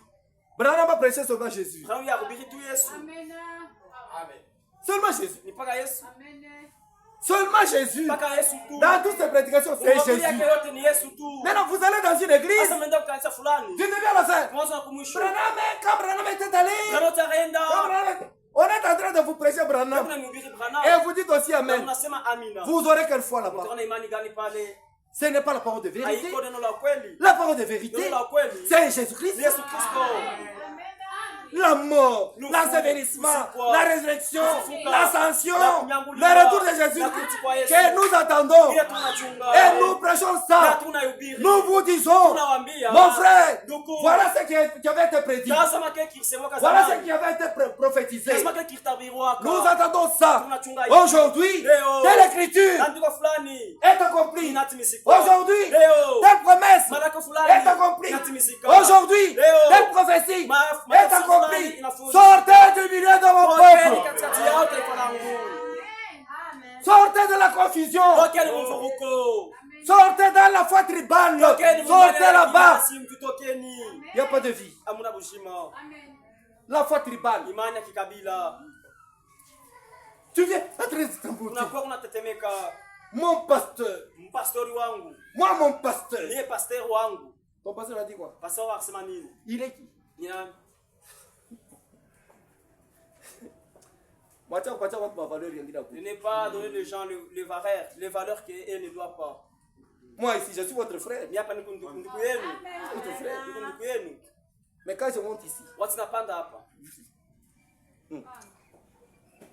Branham a prêché seulement Jésus. Branham yahubiri tu Yesu. Seulement Jésus. Ni paka Yesu. Seulement Jésus. Paka Yesu tu. Dans toutes ces prédications, c'est Mahubiri yake Jésus. yote ni Yesu tu. Maintenant, vous allez dans une église. Sasa mnaenda kwa kanisa fulani. Du début à la fin. Mwanzo na kumwisho. Quand Branham était allé, Branham taenda. on est en train de vous prêcher Branham. Kuna mhubiri Branham. Et vous dites aussi Na Amen. unasema amina. Vous aurez quelle foi là-bas? Utaona imani gani pale? Ce n'est pas la parole de vérité. Haiko neno la kweli. La parole de vérité, Neno la kweli. c'est Jésus-Christ. Ni Yesu Kristo. La mort, Nous l'ensevelissement, nous la résurrection, nous l'ascension, nous le retour de Jésus que nous attendons. Ile tunachunga. Et nous prêchons Na ça. tunahubiri. Nous vous disons, Tunawaambia. mon frère, Ndugu. voilà ce qui avait été prédit. Lazima kile kilisemwa Voilà ce zamani. qui avait été prophétisé. Lazima kile kilitabiriwa. Nous attendons ça. Tunachunga hiyo. Aujourd'hui, Leo. telle écriture Andiko fulani. est accomplie. Inatimizika. Aujourd'hui, Leo. telle promesse Malaka est fulani. accomplie. Inatimizika. Aujourd'hui, Leo. telle prophétie Ma- est accomplie. Sortez du milieu de mon Tokeni peuple. katikati yao taifa langu. Sortez de la confusion. Tokeni mvuruko. Sortez dans la foi tribale. Tokeni Sortez là-bas. Tokeni. Il n'y a pas de vie. Hamuna bushima. La foi tribale. Imani ya kikabila. Tu viens être Istanbul. Unakuwa unatetemeka. Mon pasteur. Mpastori wangu. Moi, mon pasteur. Niye pasteur wangu. Ton pasteur a dit quoi? Pasteur akisema nini? Il est qui? Ni nani? Wacha kupatia watu mavaleur yengine De hapo. ne pas donner les gens les valeurs qu'elle ne doit pas. Moi ici, je suis votre frère. Ni hapa niko ndugu yenu. Votre frère. Niko ndugu yenu. Mais quand je monte ici, Watu napanda hapa.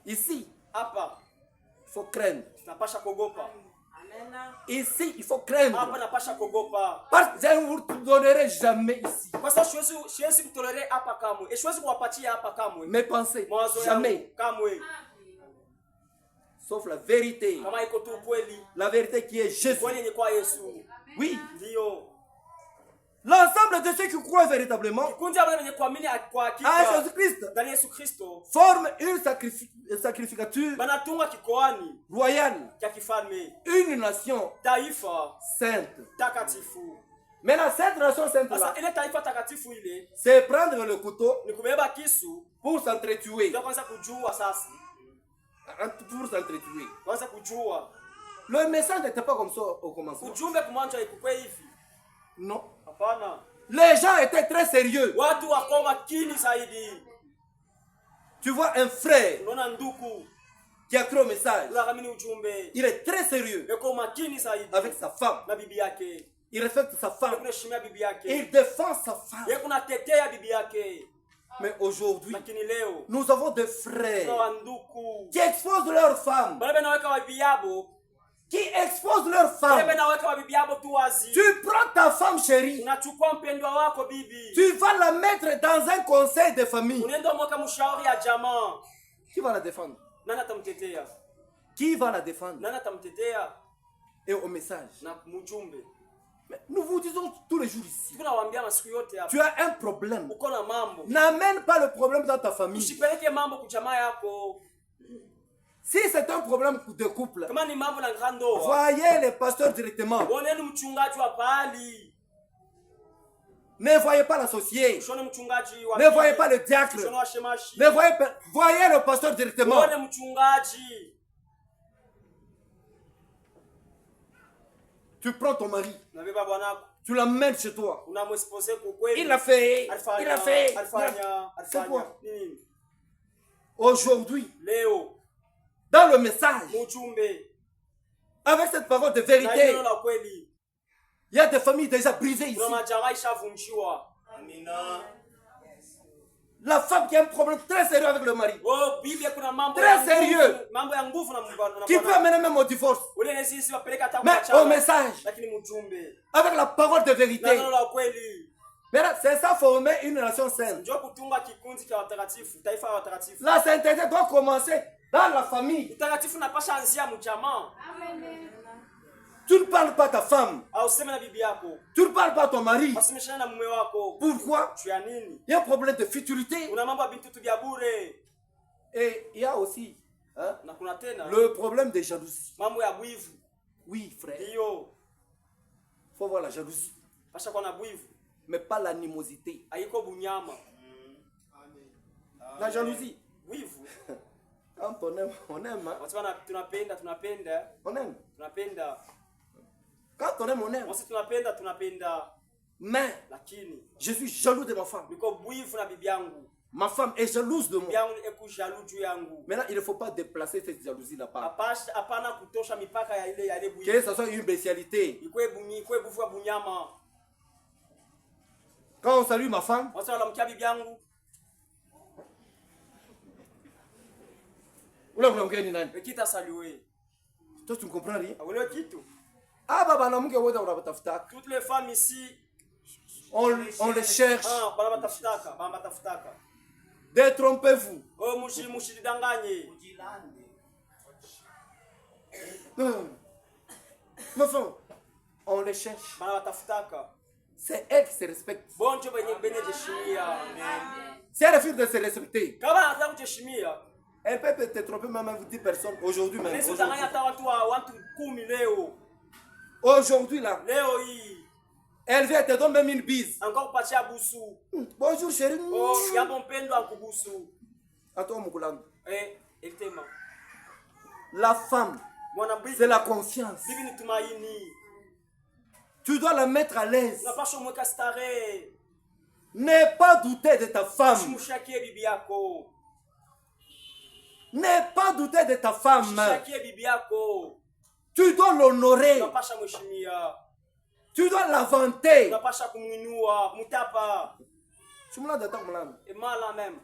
ici, Hapa il faut craindre. tunapasha kuogopa. Ici, il faut craindre. Hapa napasha kuogopa. Parce que je ne vous donnerai jamais ici. Kwa sababu siwezi kutolere hapa kamwe. Siwezi kuwapatia hapa kamwe. Mes pensées, Mawazo yangu jamais. kamwe. Sauf la vérité. Kama iko tu kweli. La vérité qui est Jésus. Kweli ni kwa Yesu. Oui. Ndio. L'ensemble de ceux qui croient véritablement Kundi ambalo wenye kuamini kwa à hakika Jésus-Christ ndani ya Yesu Kristo forme une sacrificature banatunga kikoani royale, cha kifalme, une nation taifa sainte. takatifu. Maintenant, cette nation sainte-là, Sasa ile taifa takatifu ile c'est prendre le couteau ni kubeba kisu pour s'entretuer. ndio kwanza kujua sasa. Pour s'entretuer. Kwanza kujua. Le message n'était pas comme ça au commencement. Ujumbe kumwanzo haikukwe hivi. Non. Hapana. Les gens étaient très sérieux. Watu wako makini zaidi. Tu vois un frère Unaona ndugu qui a cru au message. unaamini ujumbe. Il est très sérieux Yuko makini zaidi avec sa femme. na bibi yake. Il respecte sa femme. Kuna heshima bibi Et yake. il défend sa femme. Yeye kuna tetea bibi yake. Mais aujourd'hui, Lakini leo nous avons des frères kuna ndugu qui exposent leurs femmes. bale naweka bibi yabo. Qui exposent leurs Bale femmes. naweka bibi yabo tu wazi. Tu prends ta femme chérie. Unachukua mpendwa wako bibi. Tu vas la mettre dans un conseil de famille. Unaenda mweka mshauri ya jamaa. Qui va la défendre? Nani atamtetea? Qui va la défendre? Nani atamtetea? Et au message. Na mjumbe. Mais nous vous disons tous les jours ici. Tunawaambia masiku yote hapa. Tu as un problème. Uko na mambo. N'amène pas le problème dans ta famille. Usipeleke mambo kwa jamaa yako. Si c'est un problème de couple, Kama ni mambo na ndoa. voyez les pasteurs directement. Oneni mchungaji wa pahali. Ne voyez pas l'associé. Ushone mchungaji wa Ne voyez pas le diacre. Ushone wa shemashi. Ne voyez pas. Voyez le pasteur directement. Uone mchungaji. Tu prends ton mari. Nabeba bwanako. Tu l'amènes chez toi. Unamwespose kwa kweli. Il l'a fait. Alifanya, Il l'a fait. Alifanya. C'est quoi? Nini? Aujourd'hui, Leo. dans le message, Mjumbe. avec cette parole de Na vérité, hilo la kweli. il y a des familles déjà brisées ici. Kuna majamaa ishavunjiwa. Amina. La femme qui a un problème très sérieux avec le mari, Oh, bibi kuna mambo Très ya nguvu, sérieux. mambo ya nguvu na mbana. qui peut amener même au divorce. Ule nesi wapeleka hata Mais kuachana. au message, Lakini mjumbe. avec la parole de Na vérité. neno la kweli. Maintenant, c'est ça former une nation sainte. Njoo kutunga kikundi cha watakatifu, taifa la watakatifu. La sainteté doit commencer dans la famille. Utakatifu unapasha anzia mjamaa. Tu ne parles pas ta femme. Au useme na bibi yako. Tu ne parles pas ton mari. Usimeshane na mume wako. Pourquoi? Tu ya nini? Il y a un problème de futilité. Una mambo ya bintu vya bure. Et il y a aussi hein, Na kuna tena le problème de jalousie. mambo ya bwivu. Oui, frère. Il Ndio. faut voir la jalousie. Pasha kwa na bwivu. Mais pas l'animosité. Haiko bunyama. La jalousie. Bwivu. Quand on aime, on aime. Hein? Watu wana tunapenda. On aime. Tunapenda. Quand on aime, on aime. Wasi tunapenda. Mais Lakini je suis jaloux de ma femme. niko bwivu na bibi yangu. Ma femme est jalouse de Bibi moi. yangu eko jaloux juu yangu. Maintenant, il ne faut pas déplacer cette jalousie là-bas. Hapana kutosha mipaka ya ile bwivu. Que ce soit une bestialité. Ikwe bwivu ya bunyama. Quand on salue ma femme, Watu wanamkia bibi yangu. Kita saluer. toi tu ne comprends rien. Hauna kitu. Ah baba na mke wote wanatafutaka. Toutes les femmes ici, On les cherche. banatafutaka. Détrompez-vous. Oh mushidanganye. Non. Ma femme, on les cherche. Banatafutaka. C'est elle qui se respecte. Bonjo benye jeshimia. Si elle refuse de se respecter, Kama anataka kujeshimia, elle peut te tromper même avec 10 personnes aujourd'hui même. nesi Aujourd'hui, utanganya hata watu 10 leo. aujourd'hui là, Leo hii elle vient te donner même une bise. encore kupatia busu. Bonjour chérie. Oh, yabo mpendo akubusu. À toi Mukulangu. Elitema. La femme, Mwana bibi, c'est la confiance. bibi ni tumaini. Tu dois la mettre à l'aise. Unapaswa mweka starehe. N'aie pas douter de ta femme. Usimshakie bibi yako. N'aie pas douter de ta femme. Usishakie bibi yako. Tu dois l'honorer. Unapasha mheshimia. Tu dois l'inventer. Unapasha kumwinua, kumtapa. Chumulanda ta mulanda. Et mala même.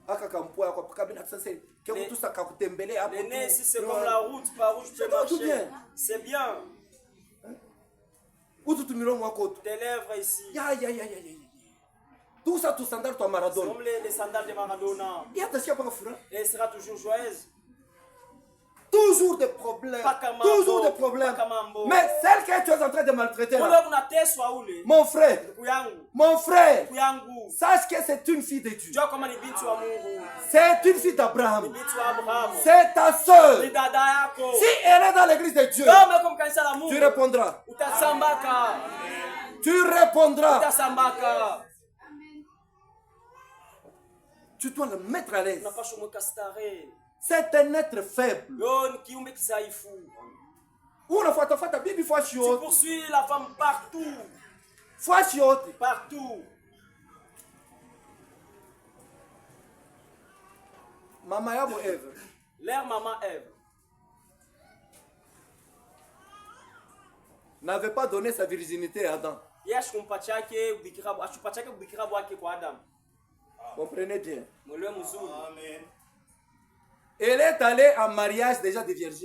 Aka kampua yako kabina sasa kiko tu saka kutembelea hapo. L'aîné, si c'est comme la route par où je peux marcher. C'est bien. Où tu miroir wako tu. Tes lèvres ici. Ya. Tout ça, tout sandal, toi Maradona. Comme les sandales de Maradona. Et attention, pas fura. Et elle sera toujours joyeuse. Toujours des problèmes. Toujours des problèmes. Mais celle que tu es en train de maltraiter là, mon frère, sache que c'est une fille de Dieu. C'est une fille d'Abraham. C'est ta soeur. Si elle est dans l'église de Dieu, tu répondras. Tu répondras. Tu dois le mettre à l'aise. C'est un être faible. Tu poursuis la femme partout. Partout. Leur maman Ève n'avait pas donné sa virginité à Adam. Comprenez bien. Amen. Elle est allée en mariage déjà de vierge.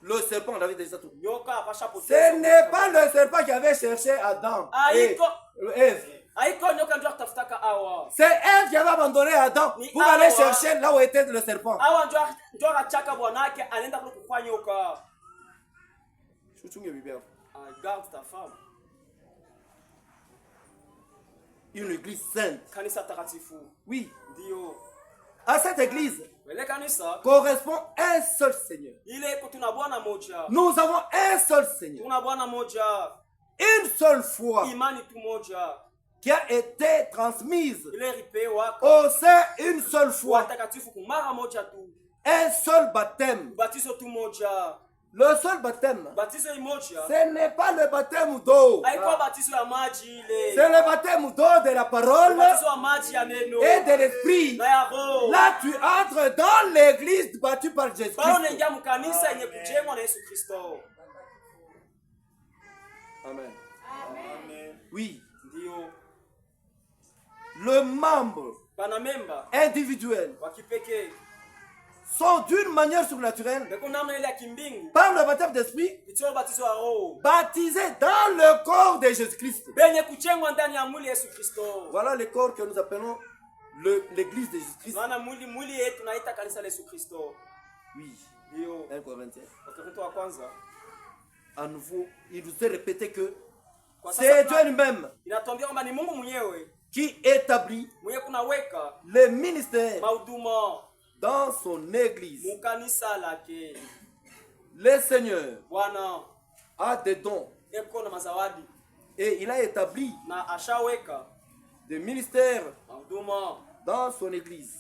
Le serpent, on avait déjà tout. Ce n'est pas le serpent qui avait cherché Adam et Ève. C'est Ève qui avait abandonné Adam pour aller chercher là où était le serpent. Garde ta femme. Une église sainte. Oui. Dio. À cette église correspond un seul Seigneur. Nous avons un seul Seigneur. Une seule foi qui a été transmise au sein une seule foi. Un seul baptême. Le seul baptême, ce n'est pas le baptême d'eau. C'est le baptême d'eau de la parole et de l'esprit. Là, tu entres dans l'église battue par Jésus. Amen. Oui. Le membre individuel sont d'une manière surnaturelle par le baptême d'esprit baptisés dans le corps de Jésus-Christ. Voilà le corps que nous appelons l'église de Jésus-Christ. Oui. 1 Corinthiens. À nouveau, il nous est répété que c'est Dieu lui-même qui établit le ministère dans son église. Le Seigneur a des dons et il a établi des ministères dans son église.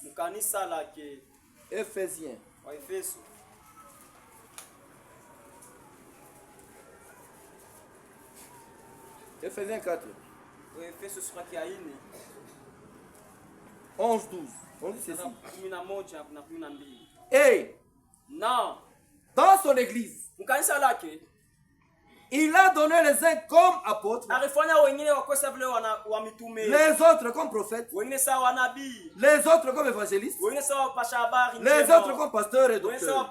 Éphésiens. Éphésiens 4. 11-12. On dit ceci. Et dans son église, il a donné les uns comme apôtres, les autres comme prophètes, les autres comme évangélistes, les autres comme pasteurs et docteurs.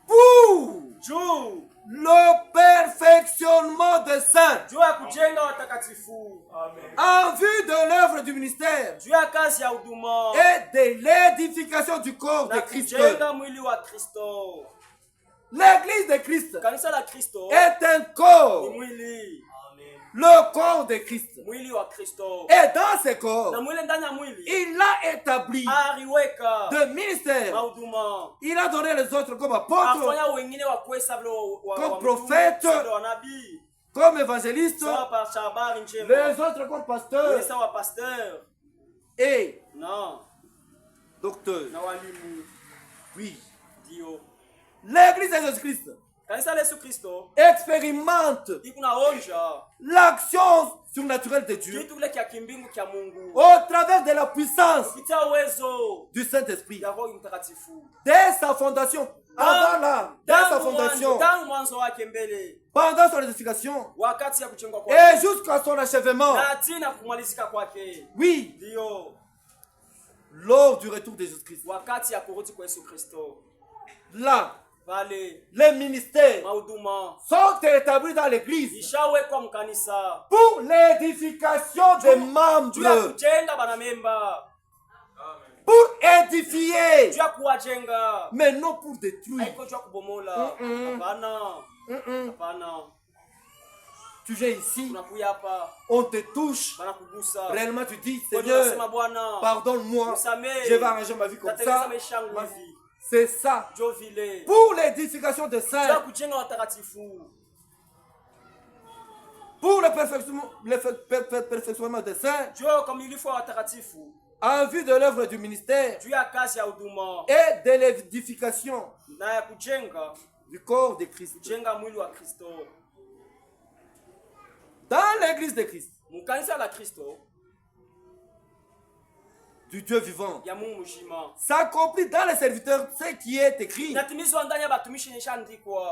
Pour le perfectionnement des saints, en vue de l'œuvre du ministère et de l'édification du corps de Christ. L'église de Christ est un corps, le corps de Christ. Et dans ce corps, il a établi de ministères. Il a donné les autres comme apôtres, comme prophètes, comme évangélistes, les autres comme pasteurs et docteurs. Oui. L'église de Jésus-Christ Kanisa la Yesu Kristo expérimente l'action surnaturelle de Dieu au travers de la puissance du Saint-Esprit. Dès sa fondation, dès sa fondation, pendant son édification et jusqu'à son achèvement. Oui, lors du retour de Jésus-Christ. Là, les ministères sont établis dans l'église pour l'édification des membres, pour édifier, mais non pour détruire. Tu viens ici, on te touche, réellement tu dis, Seigneur, pardonne-moi, je vais arranger ma vie comme ça. C'est ça. Pour l'édification des saints. Pour le perfectionnement des saints. En vue de l'œuvre du ministère. Et de l'édification du corps de Christ. Dans l'église de Christ. Du Dieu vivant. S'accomplit dans les serviteurs ce qui est écrit.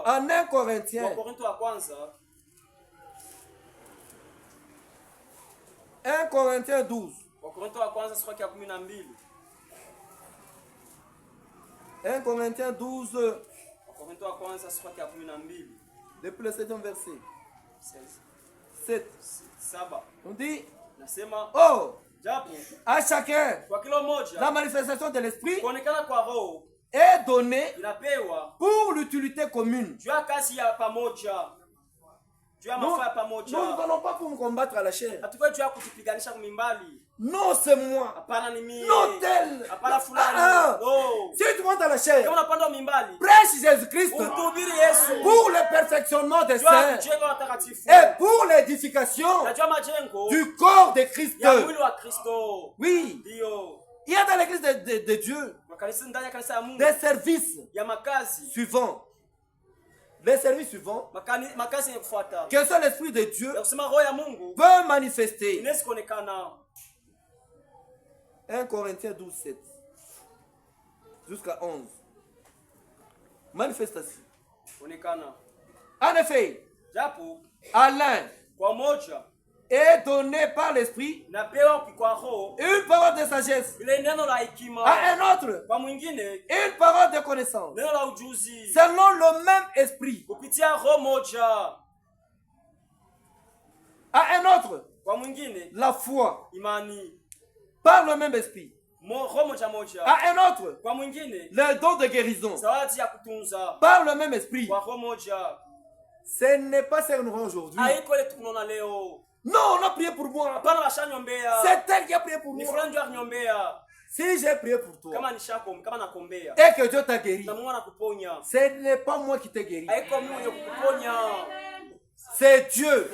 En 1 Corinthiens. 1 Corinthiens 12. 1 Corinthiens 12. Depuis le 7e verset. 7. On dit. Oh! À chacun, la manifestation de l'esprit est donnée pour l'utilité commune. Nous n'allons pas pour me combattre à la chair. Non, c'est moi. Non, tel. Si tu montes à la chair, prêche Jésus-Christ pour le perfectionnement des saints et pour l'édification du corps de Christ. Oui. Il y a dans l'église de Dieu des services suivants. Les services suivants que seul l'Esprit de Dieu peut manifester. 1 Corinthiens 12, 7 jusqu'à 11. Manifestation. En effet, à l'un est donné par l'Esprit une parole de sagesse, à un autre une parole de connaissance, selon le même esprit, à un autre la foi, par le même esprit, à un autre le don de guérison, par le même esprit. Ce n'est pas ce que nous voyons aujourd'hui. Non, on a prié pour moi. C'est elle qui a prié pour moi. Si j'ai prié pour toi et que Dieu t'a guéri, ce n'est pas moi qui t'ai guéri. C'est Dieu.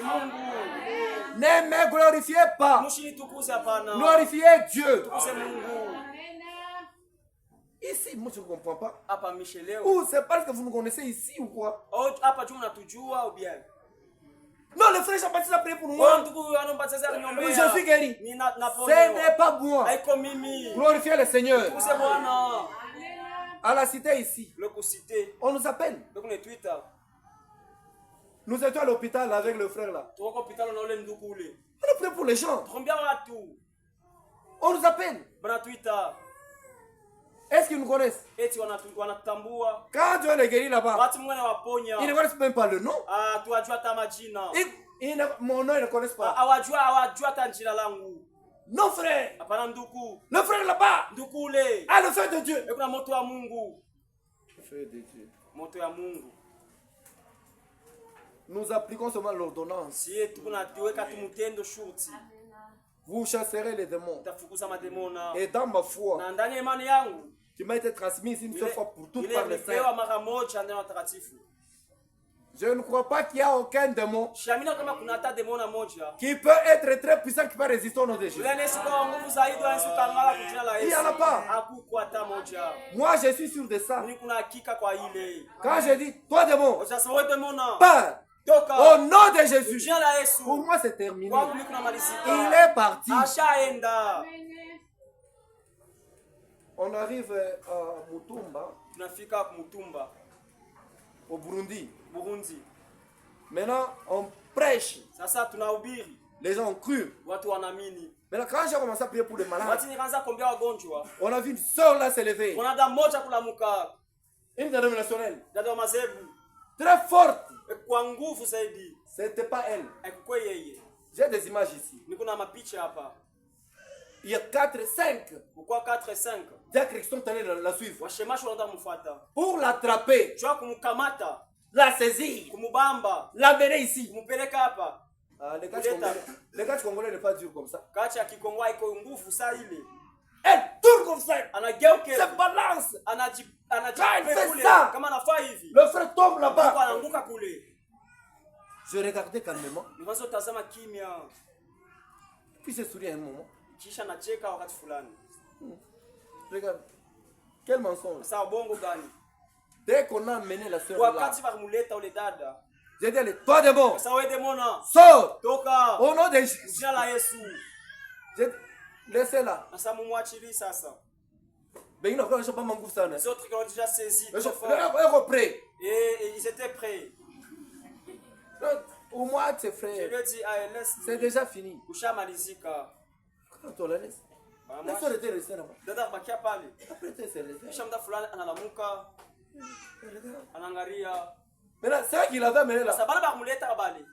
Ne me glorifiez pas. Glorifiez Dieu. Ici, moi je ne comprends pas. Ou c'est parce que vous nous connaissez ici ou quoi? Non, le frère Jean-Baptiste a prié pour moi. Je suis guéri. Ce n'est pas moi. Glorifiez le Seigneur. À la cité ici, on nous appelle. Nous étions à l'hôpital avec le frère là. On a prié pour les gens. On nous appelle. Est-ce qu'ils nous connaissent? Quand Dieu les guérit là-bas, ils ne connaissent même pas le nom. Mon nom, ils ne connaissent pas. Non, frère. Le frère là-bas. Ah, le frère de Dieu. Le frère de Dieu. Nous appliquons seulement l'ordonnance. Vous chasserez les démons. Et dans ma foi, qui m'a été transmise une seule fois pour toutes par les saints, Je ne crois pas qu'il y a aucun démon Siamini kama kuna hata demona moja. qui peut être très puissant, qui peut résister au nom de Jésus. Yule anayesikia kwa nguvu zaidi anaweza kung'ala kwa jina la Il n'y Yesu. en a pas. Hakukuwa hata moja. Moi, je suis sûr de ça. Mimi kuna hakika kwa ile. Quand je dis, toi démon, Sasa wewe demona. pars Toka. au nom de Kwa Jésus. jina la Yesu. Pour moi, c'est terminé. Kwangu mimi kuna malizika. Il est parti. Ashaenda. On arrive à Mutumba, Tunafika Mutumba, au Burundi. Burundi. Maintenant, on prêche. Sasa tunahubiri. Les gens ont cru. Watu wanaamini. Maintenant, quand j'ai commencé à prier pour les malades, Watu nikaanza kuombea wagonjwa. on a vu une sœur là s'élever. Kuna dada mmoja kulamuka. Une dénominationnelle. Dada wa mazebu. Très forte. Kwa nguvu zaidi. C'était pas elle. Haikuwa yeye. J'ai des images ici. Niko na mapicha hapa. Il y a 4, 5 Pourquoi 4 et 5? diacres qui sont allés la suivre. Washemashi wanaenda kumfuata. Pour l'attraper, Jua kumkamata, la saisir, kumubamba, l'amener ici. kumupeleka hapa. Les gars congolais ne pas dur comme ça. Kacha kikongwa iko nguvu saa ile. Elle tourne comme ça. Anageuke. Se balance. Anajipe kule. ça. Kama anafaa hivi. Le frère tombe là-bas. Kwa anaanguka kule. Je regardais calmement. Niwazo tazama kimya. Puis je souris à un moment. Kisha nacheka wakati fulani. Regarde. Quel mensonge. Sasa bongo gani? Dès qu'on a amené la sœur là, Wakati wakumuleta ule dada. j'ai dit allez, toi de bon, Sasa wewe demona. sors Toka. au nom de Jésus. Jina la Yesu. J'ai dit, laissez-la. Sasa mumwachili sasa. Mais il n'a pas ma nguvu sana. Les autres qui ont déjà saisi. Mais je reprends. Et ils étaient prêts. Au moins, tes Je frères, lui ai dit, allez, laisse. c'est déjà fini. Ushamalizika. Quand on la laisse, la sœur était restée là-bas. Dada bakia pale. Après, elle s'est levée. Kisha muda fulani analamuka, anaangalia. Maintenant, c'est vrai qu'il avait amené là. Sasa bana bakumuleta bale.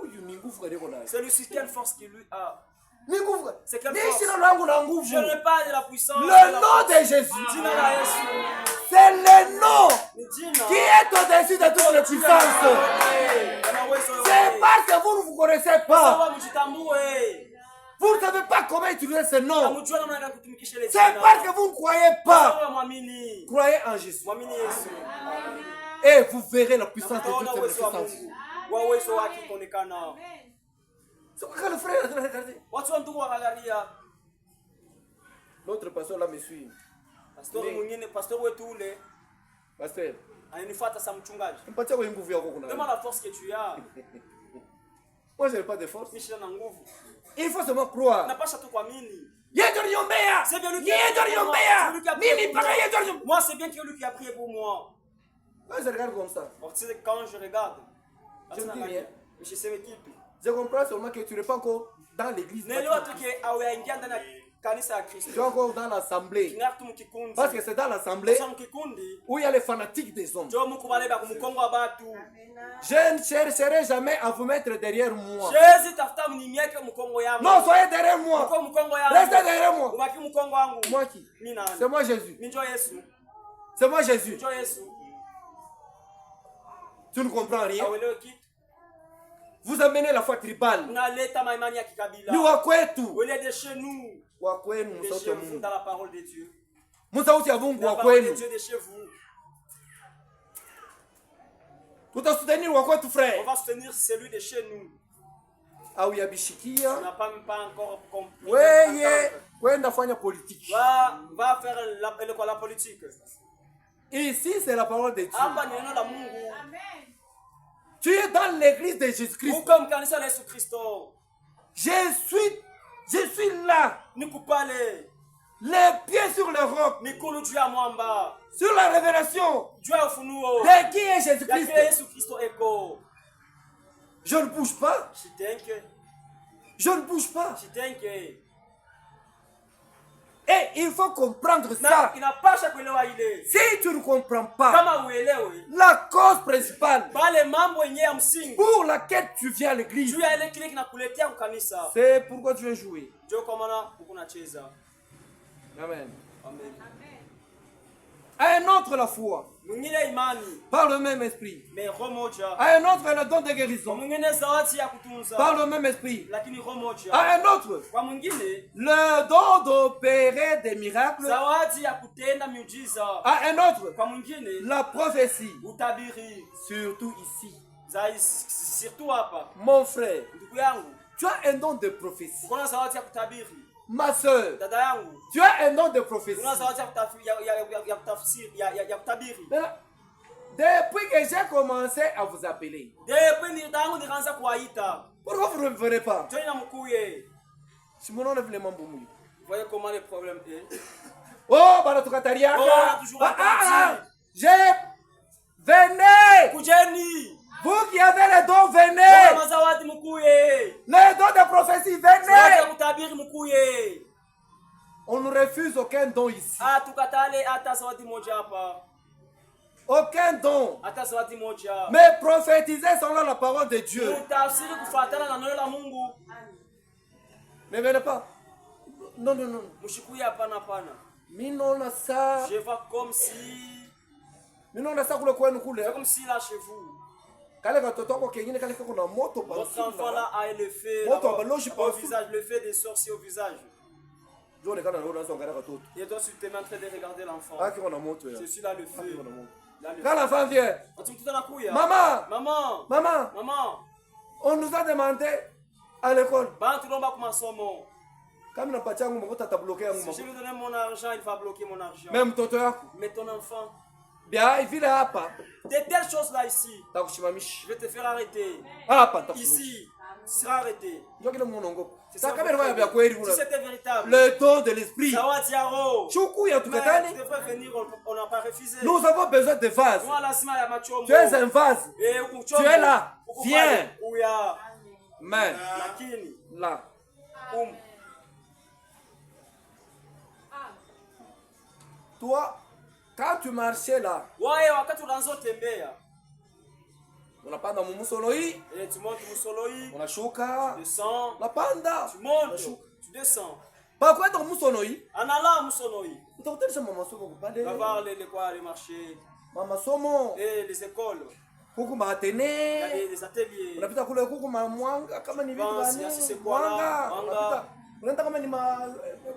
Huyu ni nguvu gani uko nayo? Celui-ci, quelle force qu'il lui a. Ni nguvu. C'est quelle Mimi force? sina langu na nguvu. Je n'ai pas de la puissance. Le nom de Jésus. Jina la Yesu. C'est le nom Ni jina. qui est au-dessus de toutes les puissances. C'est parce que vous ne vous connaissez pas. Sawa mjitambue. Vous ne savez pas comment utiliser ce nom. Hamjua namna ya kutumikisha ile C'est jina. parce que vous ne croyez pas. Sawa mwamini. Croyez en Jésus. Mwamini Yesu. Et vous verrez la puissance de Utaona toutes uwezo ces wa puissances. Mungu. Wa uwezo wake kuonekana. C'est pourquoi le frère a regardé. Watu wa ndugu wakaangalia. L'autre pasteur là me suit. Pastori mwingine, pastori wetu ule Pasteur, ananifuata sa mchungaji. mpatia kwa nguvu yako kuna. Kama la force que tu as. Moi je n'ai pas de force. Mimi sina nguvu. Il faut seulement croire. Napasha tu kuamini. Yesu niombea. C'est bien lui qui Yesu niombea. Mimi mpaka Yesu niombea. Moi, c'est bien que lui qui a prié pour moi. Quand je regarde comme ça, Donc, tu sais, quand je regarde, je ne dis rien. je sais kitu. Je comprends seulement que tu n'es pas encore dans l'église. Naelewa tu ke awaingia ndani ya kanisa ya Kristo. Tu es encore dans l'assemblée. Kinga tu mkikundi. Parce que c'est dans l'assemblée Sasa mkikundi, où il y a les fanatiques des hommes. ndio mko bale ba kumkongo wa batu. Je ne chercherai jamais à vous mettre derrière moi. Jésus tafuta mnimieke mkongo yangu. Non, soyez derrière moi. Mko mkongo yangu. Restez derrière moi. Ubaki mkongo wangu. Moi qui? Mimi nani? C'est moi Jésus. Mimi ndio Yesu. C'est moi Jésus. Ndio Yesu. Tu ne comprends rien. Auelewe kitu. Vous amenez la foi tribale. Unaleta maimani ya kikabila. Ni wa kwetu. Au lieu de chez nous. Wa kwenu De msauti chez wa vous Mungu. dans la parole de Dieu. Msauti ya Mungu La wa parole de kwenu. Dieu de chez vous. Tutasoutenir wa kwetu On frère. va soutenir celui de chez nous. Au On yabishikia. n'a pas même pas encore compris. Weye kwenda fanya politique. Va faire la politique. Ici c'est la parole de Dieu. Hapa ni neno la Mungu. Tu es dans l'église de Jésus-Christ. Uko mkanisa la Yesu Kristo. Je suis là. Nikupale. Les pieds sur le roc. Mikulu juu ya mwamba. Sur la révélation. Juu ya ufunuo. De qui est Ya Jésus-Christ? kile Yesu Kristo eko. Je ne bouge pas. Shitenke. Je ne bouge pas. Shitenke. Et il faut comprendre Na ça. inapasha kuelewa ile. Si tu ne comprends pas Kama uelewe. la cause principale Pale mambo yenyewe ya msingi. pour laquelle tu viens à l'église, Juu ya ile kile kinakuletea kukanisa. c'est pourquoi tu veux jouer. Ndio kwa maana uko unacheza. Amen. Amen. À un autre la foi. Par le même esprit. À un autre le don de guérison. Par le même esprit. À un autre le don d'opérer des miracles. À un autre la prophétie. Surtout ici. Mon frère, tu as un don de prophétie. Ma soeur, tu as un don de prophétie. Depuis que j'ai commencé à vous appeler, pourquoi vous ne me verrez pas? Si mon nom est vraiment bon. Vous voyez comment le problème est? Oh, Baratukataria. J'ai venez. Vous qui avez les dons, venez. Les dons de prophétie, venez. On ne refuse aucun don ici. Aucun don. Mais prophétiser selon la parole de Dieu. Ne venez pas. Non. Minona ça. Je vois comme si. Minona ça kule kwenu kule. C'est comme si là chez vous. Votre enfant là a le fait au visage, le fait des sorciers au visage. Et toi, tu te mets en train de regarder l'enfant. Je suis là le feu. Quand l'enfant vient, maman, on nous a demandé à l'école. Si je lui donne mon argent, il va bloquer mon argent. Mais ton enfant. Bien, il vit là. De telles choses là ici. Je vais te faire arrêter. Ici, tu seras arrêté. Si c'était véritable. Le don de l'esprit. Tu devrais venir, on n'a pas refusé. Nous avons besoin de vases. Tu es un vase. Tu es là. Viens. Mais là. Toi, quand tu marchais là, on a pas dans mon soloi, on a chouka, la tu montes, tu descends. Pas quoi dans mon soloi? En allant mon soloi. Tu as entendu maman somo pour parler. Va voir les marchés. Maman somo. Et les écoles. Kuku matene. Les ateliers. On a peut-être kule kuku mwanga kama ni vitu gani? Mwanga. Unaenda kama ni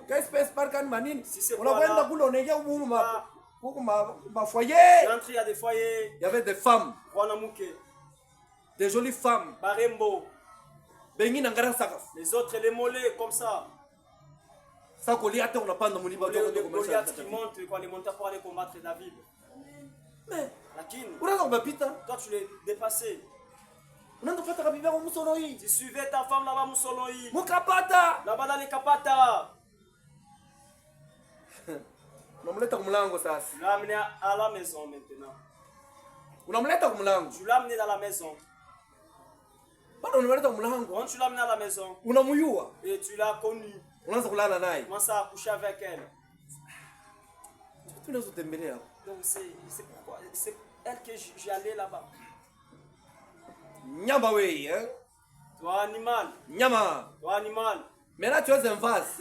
espèce par kan manini. Unakwenda kule unaingia huko ma foyer. L'entrée, il y a des foyers. Il y avait des femmes. Des jolies femmes. Barembo. Les autres, les mollets, comme ça. Ça, Goliath, on n'a pas de Goliath qui monte, quand les monteurs pour aller combattre David. Mais, toi, tu l'es dépassé. Tu suivais ta femme là-bas, Moussoloi. Là-bas dans les Kapata. Tu l'as amené à la maison maintenant. Tu l'as amené dans la maison. Quand tu l'as amené à la maison, et tu l'as connu, commence à coucher avec elle. Donc c'est pourquoi c'est elle que j'ai allé là-bas. Toi animal. Toi animal. Mais là tu es un vase.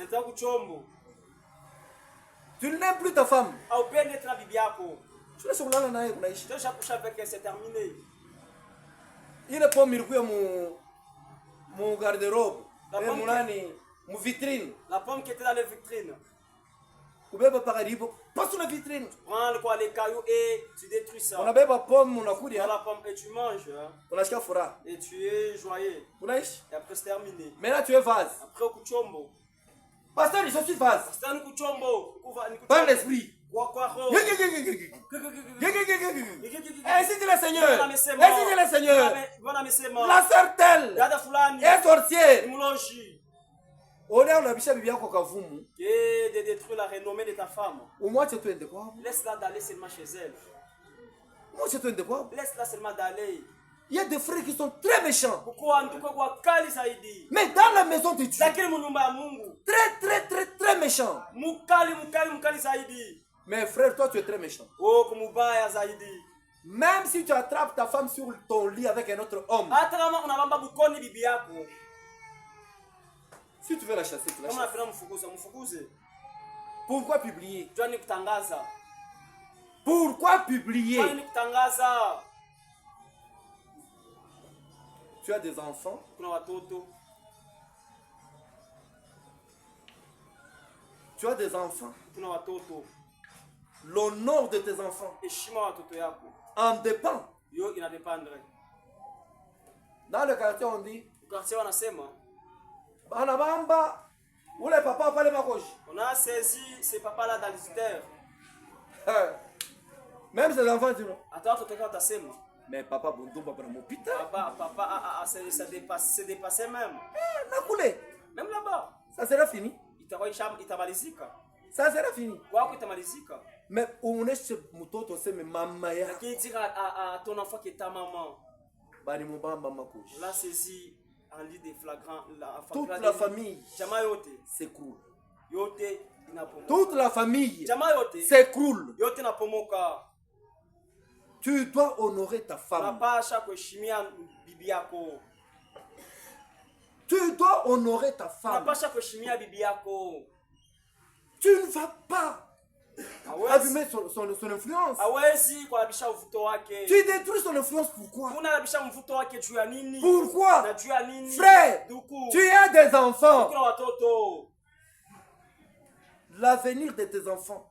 Tu n'aimes plus ta femme. Tu laisses coucher avec elle, c'est terminé. Il est pas miroué mon garde-robe. Mon vitrine. La pomme qui était dans les vitrines. Pas sur la vitrine. Prends les cailloux et tu détruis ça. On a pas pomme, on a couru. La pomme et tu manges. On a acheté fora. Et tu es joyeux. Et après c'est terminé. Mais là tu es vase. Après au kuchombo. Pasteur, je suis vase. Pasteur kuchombo. Par l'esprit. Ainsi dit le Seigneur. Ainsi dit le Seigneur. La sœur telle est sorcière. On a de détruire la renommée de ta femme. Laisse-la d'aller seulement chez elle. Laisse-la seulement d'aller. Il y a des frères qui sont très méchants. Mais dans la maison de Dieu, très méchants. Mais frère, toi tu es très méchant. Même si tu attrapes ta femme sur ton lit avec un autre homme, si tu veux la chasser, tu la chasses. Pourquoi publier? Pourquoi publier? Tu as des enfants. Tu as des enfants. L'honneur de tes enfants en dépend. Dans le quartier, on dit on a saisi ces papas-là dans les terres. Même ses enfants disent non. Mais papa, bon, papa, c'est dépassé même. Même là-bas. Ça sera fini. Ça sera fini. Mais on est chez Moutoto, c'est maman. Qui dit à ton enfant que ta maman. Là, saisi en lit de flagrant. Toute la famille s'écroule. Toute la famille s'écroule. Tu dois honorer ta femme. Tu dois honorer ta femme. Tu ne vas pas abîmer son influence. Tu détruis son influence. Pourquoi? Pourquoi? Frère, tu as des enfants. L'avenir de tes enfants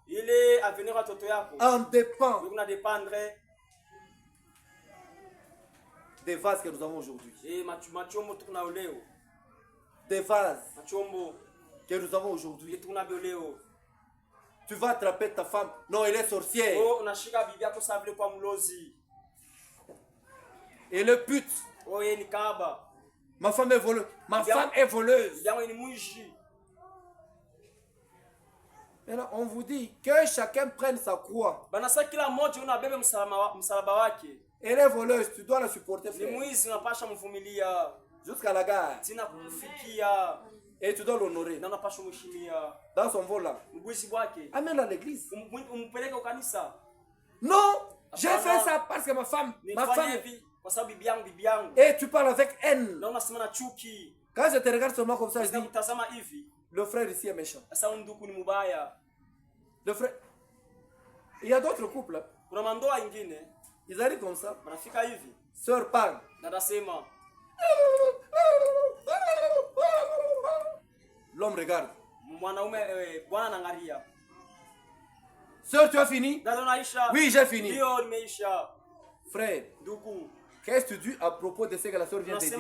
en dépend des vases que nous avons aujourd'hui. Des vases que nous avons aujourd'hui. Tu vas attraper ta femme. Non, elle est sorcière. Elle est pute. Ma femme est voleuse. Ma femme est voleuse. Maintenant, on vous dit que chacun prenne sa croix. Elle est voleuse, tu dois la supporter. Jusqu'à la gare. Et tu dois l'honorer. Dans son vol là. Amène-la à l'église. Non, j'ai fait ça parce que ma femme. Et tu parles avec haine. Quand je te regarde seulement comme ça, je dis, le frère ici est méchant. Le frère. Il y a d'autres couples. Ils arrivent comme ça. Sœur parle. L'homme regarde. Sœur, tu as fini? Oui, j'ai fini. Frère, qu'est-ce que tu dis à propos de ce que la sœur vient de dire?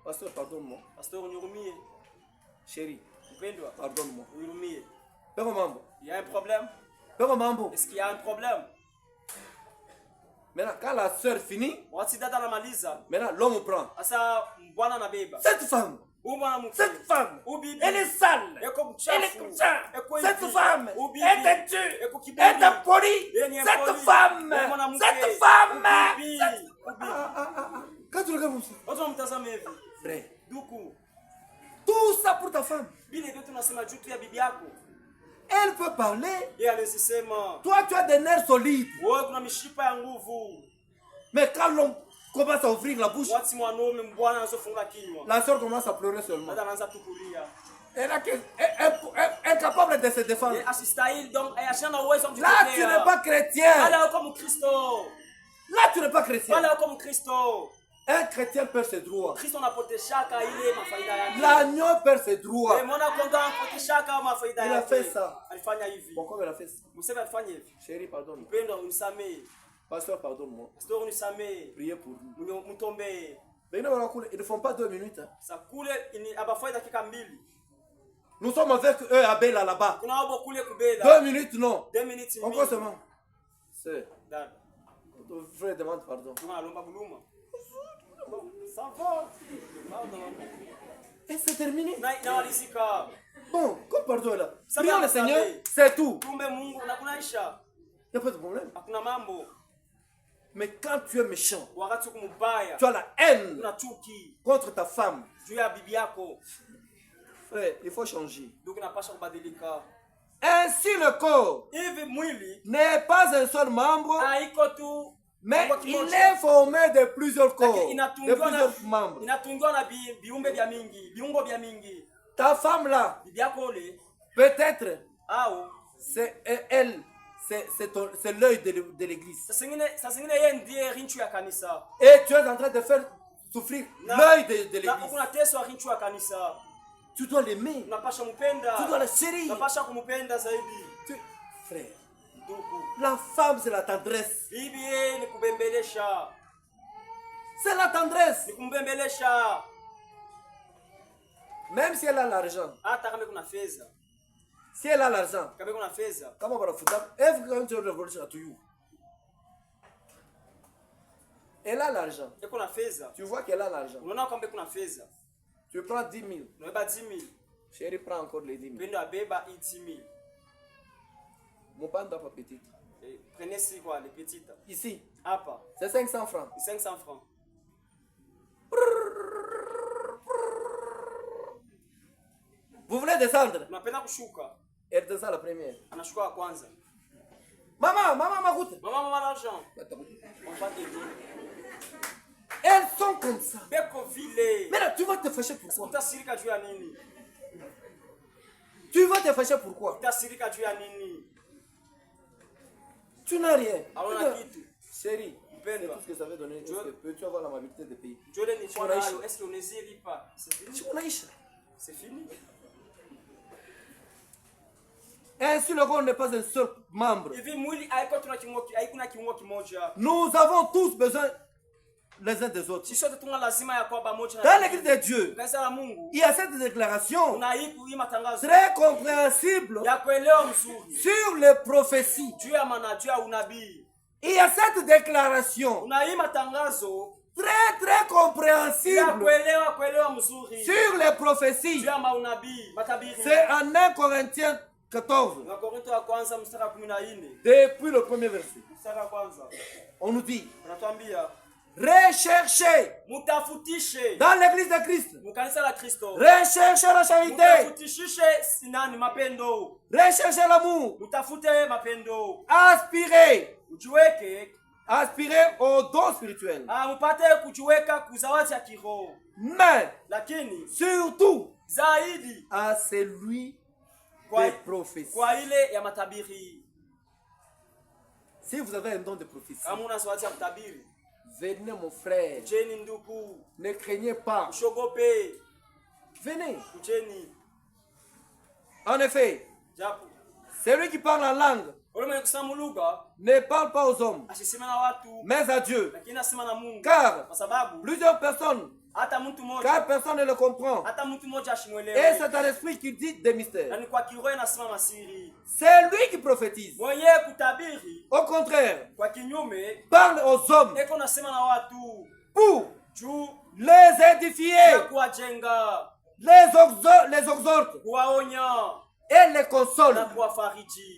Pasteur, pardonne-moi. Chérie, pardonne-moi. Il y a un problème. Est-ce qu'il y a un problème? Maintenant, quand la sœur finit, maintenant l'homme prend. Cette femme, elle est sale. Elle est comme ça. Cette femme est têtue. Elle est polie. Cette femme. Quand tu regardes comme ça, frère, tout ça pour ta femme. Elle peut parler. Toi, tu as des nerfs solides. Mais quand l'homme commence à ouvrir la bouche, la soeur commence à pleurer seulement. Elle est incapable de se défendre. Là, tu n'es pas chrétien. Là, tu n'es pas chrétien. Un chrétien perd ses droits. L'agneau perd ses droits. Il a fait ça. Pourquoi il a fait ça? Chérie, pardonne. Pasteur, pardonne-moi. Priez pour nous. Ils ne font pas 2 minutes. Nous sommes avec eux à Bela là-bas. 2 minutes, non. Encore seulement. C'est. Frère, demande pardon. Ça va. Et c'est terminé. Bon, comme pardon là. Prions le Seigneur, c'est tout. Il n'y a pas de problème. Mais quand tu es méchant, tu as la haine contre ta femme. Frère, il faut changer. Ainsi le corps n'est pas un seul membre, mais il est formé de plusieurs corps, de plusieurs membres. Ta femme là, peut-être, c'est elle, c'est l'œil de l'église. Et tu es en train de faire souffrir l'œil de l'église. Tu dois l'aimer. Tu dois la chérir. Frère, la femme, c'est la tendresse. C'est la tendresse. Même si elle a l'argent. Si elle a l'argent. Comment on va foutre? Elle a l'argent. Tu vois qu'elle a l'argent. Tu prends 10 000. Chérie, prends encore les 10 000. Mon pan n'est pas petit. Prenez ici quoi, les petites. Ici. Apa. C'est 500 francs. 500 francs. Vous voulez descendre? Napenda kushuka. Elle descend la première. Anashuka wa kwanza. Maman, ma route. Maman, l'argent. Elles sont comme ça. Beko vile. Mais là, tu vas te fâcher pourquoi? Utasirika juu ya nini? Tu vas te fâcher pourquoi? Utasirika juu ya nini? Tu n'as rien. Hauna kitu. Chérie, c'est tout ce que ça veut donner. Peux-tu avoir l'amabilité de payer? Est-ce qu'on ne zérit pas? C'est fini. C'est fini. Ainsi, le corps n'est pas un seul membre. Nous avons tous besoin les uns des autres. Dans l'église de Dieu, il y a cette déclaration très compréhensible sur les prophéties. Il y a cette déclaration très compréhensible sur les prophéties. C'est en 1 Corinthiens 14. Depuis le premier verset, on nous dit: recherchez dans l'église de Christ. Recherchez la charité. Recherchez l'amour. Aspirez au don spirituel. Mais surtout à celui des prophéties. Si vous avez un don de prophétie, venez mon frère. Ne craignez pas. Venez. En effet, celui qui parle en langue ne parle pas aux hommes, mais à Dieu. Car plusieurs personnes, car personne ne le comprend. Et c'est à l'esprit qui dit des mystères. C'est lui qui prophétise. Au contraire, parle aux hommes pour les édifier, les exhorte et les console.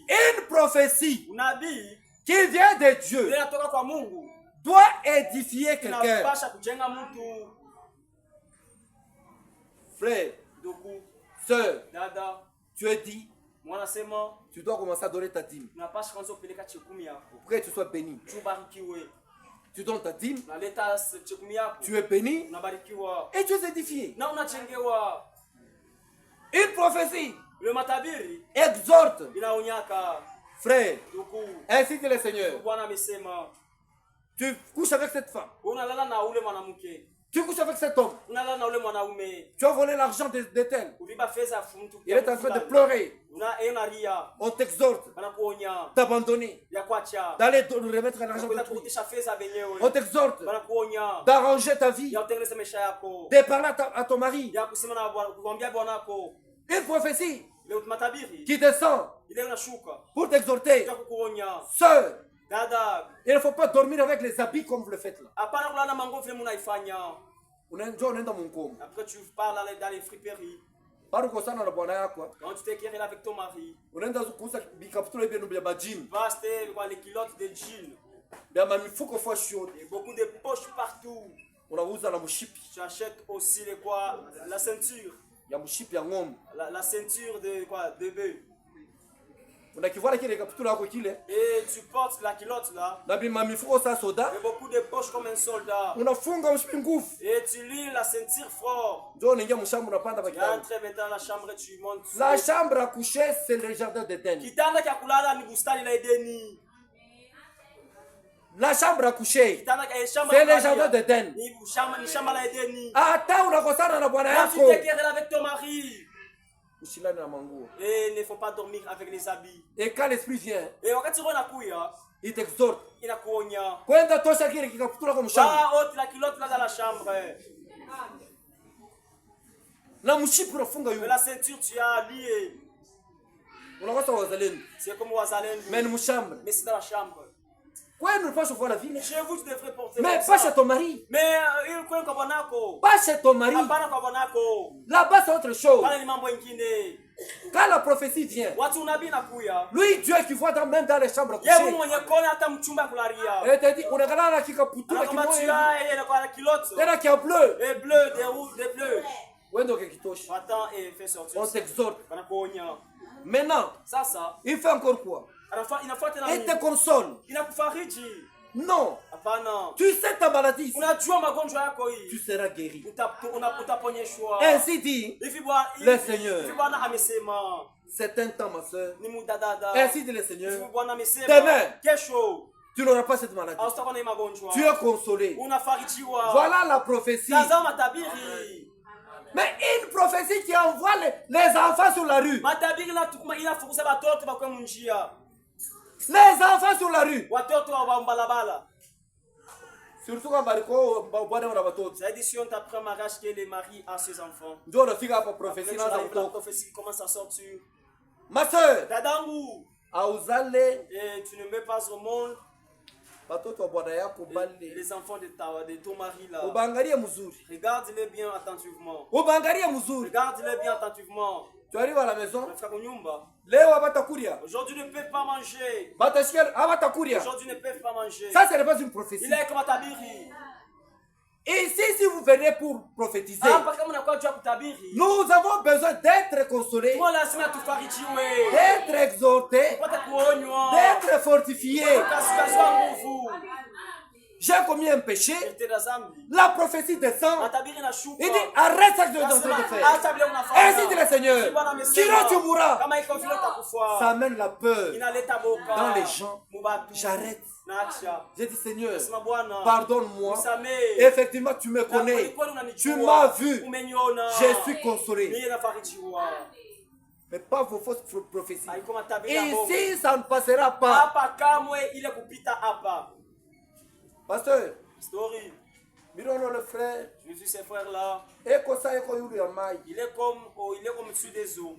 Une prophétie qui vient de Dieu doit édifier quelqu'un. Frère, sœur, tu es dit, tu dois commencer à donner ta dîme pour que tu sois béni. Tu donnes ta dîme, tu es béni et tu es édifié. Une prophétie exhorte, frère, ainsi que le Seigneur. Tu couches avec cette femme, tu couches avec cet homme, tu as volé l'argent de tel, il est en train de pleurer. On t'exhorte d'abandonner, d'aller remettre l'argent de toi. On t'exhorte d'arranger ta vie, de parler à ton mari. Une prophétie qui descend pour t'exhorter. Sœur, il ne faut pas dormir avec les habits comme vous le faites là. Après tu parles dans les friperies. Quand tu t'es querellé avec ton mari, tu vas acheter les culottes de jeans. Et beaucoup de poches partout. Tu achètes aussi la ceinture. La ceinture de bœuf. Et tu portes la culotte là. Et beaucoup de poches comme un soldat. Et tu lis la ceinture fort. Tu entres maintenant dans la chambre et tu montes. La chambre à coucher, c'est le jardin d'Éden. La chambre à coucher, c'est le jardin d'Éden. Attends, on a constaté dans la boîte. Avec ton mari. Et il ne faut pas dormir avec les habits. Et quand l'esprit vient, il t'exhorte. Il a couillé. Quand toi ça qui est la culotte là dans la chambre. Mais la ceinture tu as lié. C'est comme Wazalen. Mais c'est dans la chambre. Chez vous, tu devrais porter. Mais pas chez ton mari. Mais pas chez ton mari. Là-bas, c'est autre chose. Quand la prophétie vient, lui, Dieu qui voit même dans les chambres couchées, et te dit, on a là qui caputura qui est bleu. Et bleu, des bleus. Attends et fais sortir. On t'exhorte. Maintenant, il fait encore quoi? Il te console. Non. Tu sais ta maladie. Tu seras guéri. Ainsi dit le Seigneur. C'est un temps, ma soeur. Ainsi dit le Seigneur. Demain, tu n'auras pas cette maladie. Tu es consolé. Voilà la prophétie. Mais une prophétie qui envoie les enfants sur la rue. Les enfants sur la rue. Surtout quand ça dit si on t'apprend mariage que les maris à ses enfants. La prophétie commence à sortir. Ma soeur, et tu ne mets pas au monde les enfants de ton mari là. Regarde-les bien attentivement. Regarde-les bien attentivement. Tu arrives à la maison. Aujourd'hui ne peuvent pas manger. Aujourd'hui ne peuvent pas manger. Ça, ce n'est pas une prophétie. Il est comme Tabiri. Ici, si vous venez pour prophétiser, nous avons besoin d'être consolés, d'être exhortés, d'être fortifiés. J'ai commis un péché, la prophétie descend, il dit arrête ça que tu es en train de faire. Ainsi dit le Seigneur, sinon tu mourras. Ça amène la peur dans les gens. J'arrête. J'ai dit Seigneur, pardonne-moi. Effectivement, tu me connais. Tu m'as vu. Je suis consolé. Mais pas vos fausses prophéties. Ici, ça ne passera pas. Pasteur, Mirono le frère, je suis ces frères là. Il est comme au-dessus des eaux.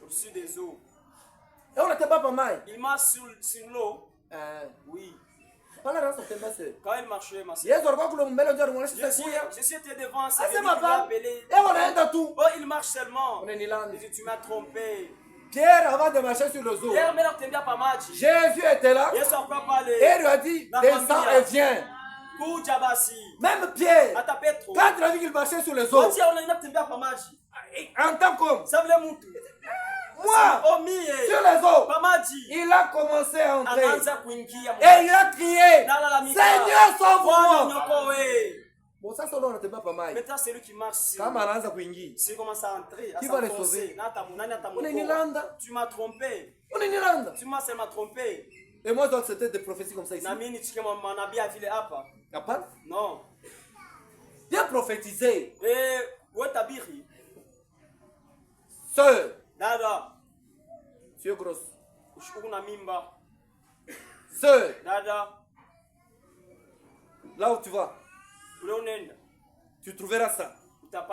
Au-dessus des eaux. Et on n'était pas pas mal. Il marche sur l'eau. Oui. Quand il marchait, ma soeur. Je suis devant, il marche seulement. Tu m'as trompé. Pierre, avant de marcher sur les eaux, Jésus était là et lui a dit, descends et viens. Même Pierre, quand il a vu qu'il marchait sur les eaux, en tant qu'homme, moi, sur les eaux, il a commencé à entrer et il a crié, Seigneur, sauve-moi. Bon, ça, on n'était pas mal. Maintenant, c'est lui qui marche. S'il commence à entrer, qui va les sauver? Tu m'as trompé. Tu m'as trompé. Et moi, donc, c'était des prophéties comme ça ici. Non. Bien prophétisé. Et sœur, dada, tu es grosse. Mimba. Sœur, dada, là où tu vas, tu trouveras ça. Donc,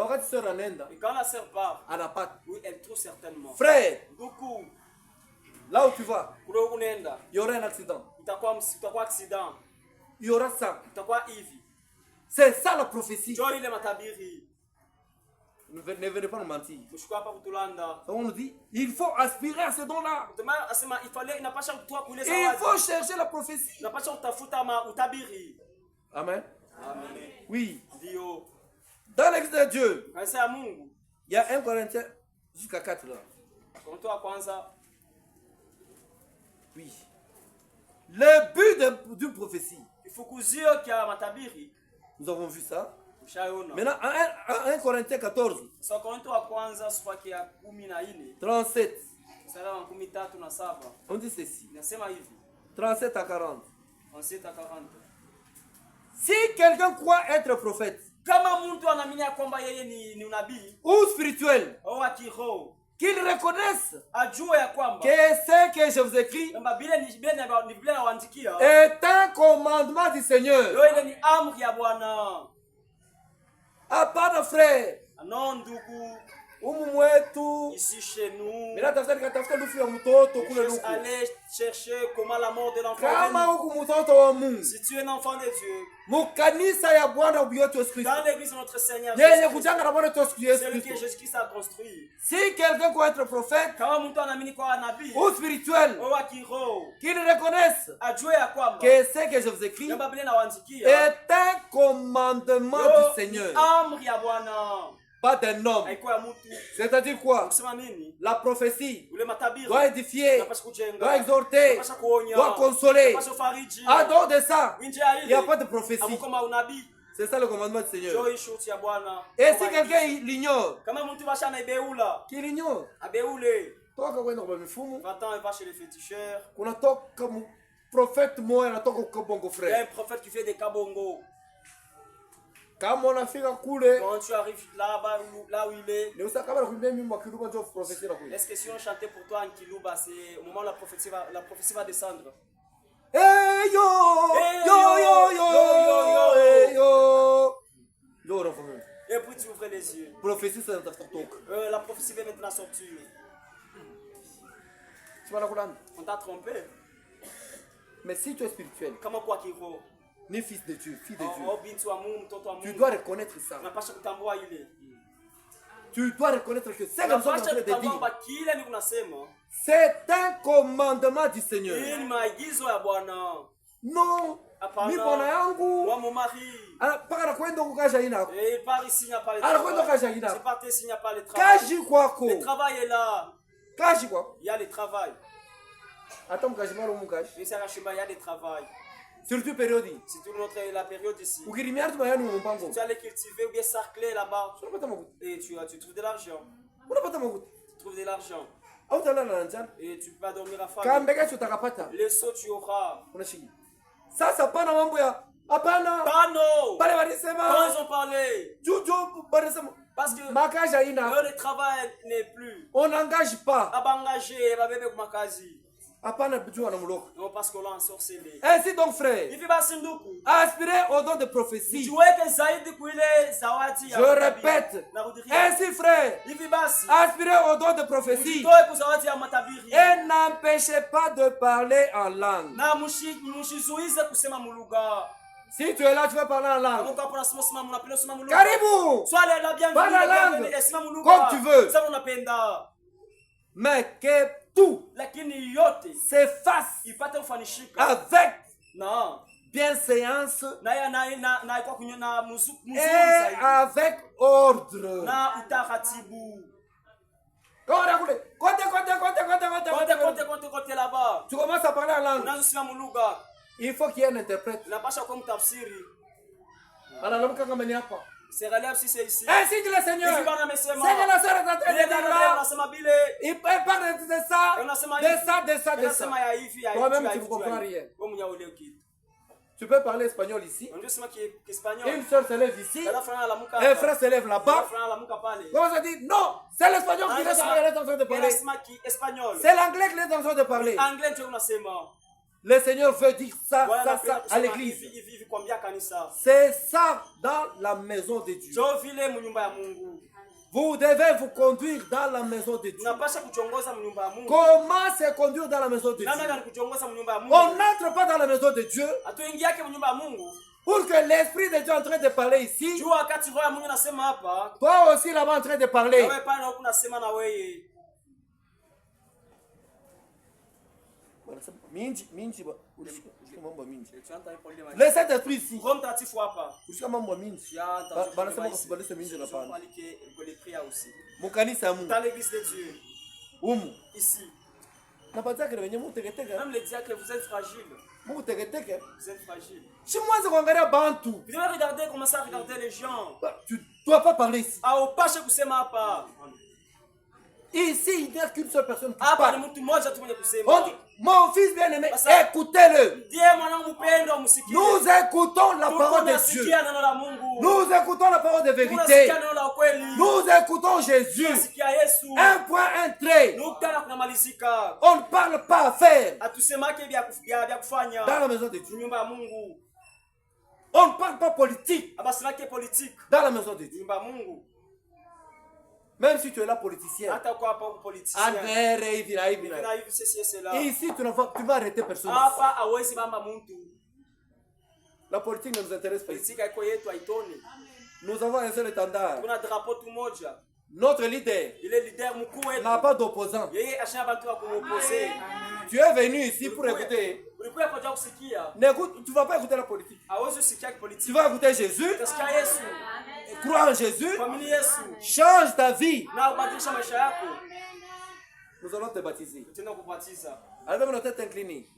quand tu sors en Inde, et quand la sœur part, à la pâte, oui, elle trouve certainement. Frère, beaucoup. Là où tu vas, il y aura un accident. Accident. Il y aura ça. C'est ça la prophétie. Ne venez pas nous mentir. On nous dit, il faut aspirer à ce don-là. Il faut chercher la prophétie. Amen. Amen. Oui. Dans l'église de Dieu, il y a 1 Corinthiens jusqu'à 4 là. Oui. Le but d'une prophétie. Nous avons vu ça. Maintenant, 1 Corinthiens 14. 37. On dit ceci. 37 à 40. Si quelqu'un croit être prophète ou spirituel, qu'il reconnaisse que ce que je vous écris est un commandement du Seigneur. Hapana frère. Ici chez nous, allez chercher comment la mort de l'enfant. Si tu es un enfant de Dieu, dans l'église de notre Seigneur, c'est le que Jésus-Christ a construit. Si quelqu'un peut être prophète ou spirituel, qu'il reconnaisse que ce que je vous écris est un commandement du Seigneur. Pas d'un homme. C'est-à-dire quoi? La prophétie doit édifier, doit exhorter, doit consoler. En dehors de ça, il n'y a pas de prophétie. C'est ça le commandement du Seigneur. Et si quelqu'un l'ignore, qu'il l'ignore. Va-t'en et va chez les féticheurs. Il y a un prophète qui fait des kabongo. Quand tu arrives là où il est, est-ce que si on chantait pour toi en Kilouba, c'est au moment où la prophétie va descendre? Hey yo, yo, yo, yo, yo, yo, yo. Et puis tu ouvres les yeux. La prophétie va maintenant sortir. On t'a trompé. Mais si tu es spirituel, comment quoi qu'il faut? Ni fils de Dieu, fille de Dieu. Tu dois reconnaître ça. Tu dois reconnaître que c'est comme ça que je te dis. C'est un commandement du Seigneur. Non. Mon mari. Il part ici, il n'y a pas le travail. Le travail est là. Il y a le travail. Il y a le travail. Surtout période. C'est la période ici. Tu allais cultiver ou bien sarcler là-bas. Et tu trouves de l'argent. Tu trouves de l'argent. Et tu peux pas dormir à faim. Les sauts tu auras. Ça, c'est pas dans mon boya. Quand ils ont parlé. Parce que le travail n'est plus. On n'engage pas. Non, parce qu'on l'a ensorcelé. Ainsi donc, frère, aspirez au don de prophétie. Je répète, ainsi, frère, aspirez au don de prophétie et n'empêchez pas de parler en langue. Si tu es là, tu vas parler en langue. Caribou, parle en langue comme tu veux. Mais que tout s'efface avec bienséance et avec ordre. Tu commences à parler en langue. Il faut qu'il y ait un interprète. Ainsi que le Seigneur, c'est que la sœur est en train de dire là, il parle de ça. Toi-même, tu ne comprends rien. Tu peux parler espagnol ici. Une sœur se lève ici. Un frère se lève là-bas. Comment ça dit? Non, c'est l'espagnol qui est en train de parler. C'est l'anglais qui est en train de parler. Le Seigneur veut dire ça à l'église. C'est ça dans la maison de Dieu. Vous devez vous conduire dans la maison de Dieu. Comment se conduire dans la maison de Dieu? On n'entre pas dans la maison de Dieu pour que l'Esprit de Dieu est en train de parler ici. Toi aussi là-bas en train de parler. Le Saint-Esprit ici. Dans l'église de Dieu. Ici. Même les dire que vous êtes fragile. Vous êtes fragile. Vous devez regarder, commencer à regarder les gens. Tu dois pas parler ici. Ici, il n'y a qu'une seule personne qui parle. Mon fils bien-aimé, écoutez-le. Nous écoutons la parole de Dieu. Nous écoutons la parole de vérité. Nous écoutons Jésus. Un point, un trait. On ne parle pas à faire. Dans la maison de Dieu. On ne parle pas politique. Dans la maison de Dieu. Même si tu es là politicien. Ici, tu vas arrêter personne. La politique ne nous intéresse pas ici. Nous avons un seul étendard. Notre leader n'a pas d'opposant. Tu es venu ici pour écouter. Tu ne vas pas écouter la politique. Tu vas écouter Jésus. Crois en Jésus. Change ta vie. Nous allons te baptiser. Avec notre tête inclinée.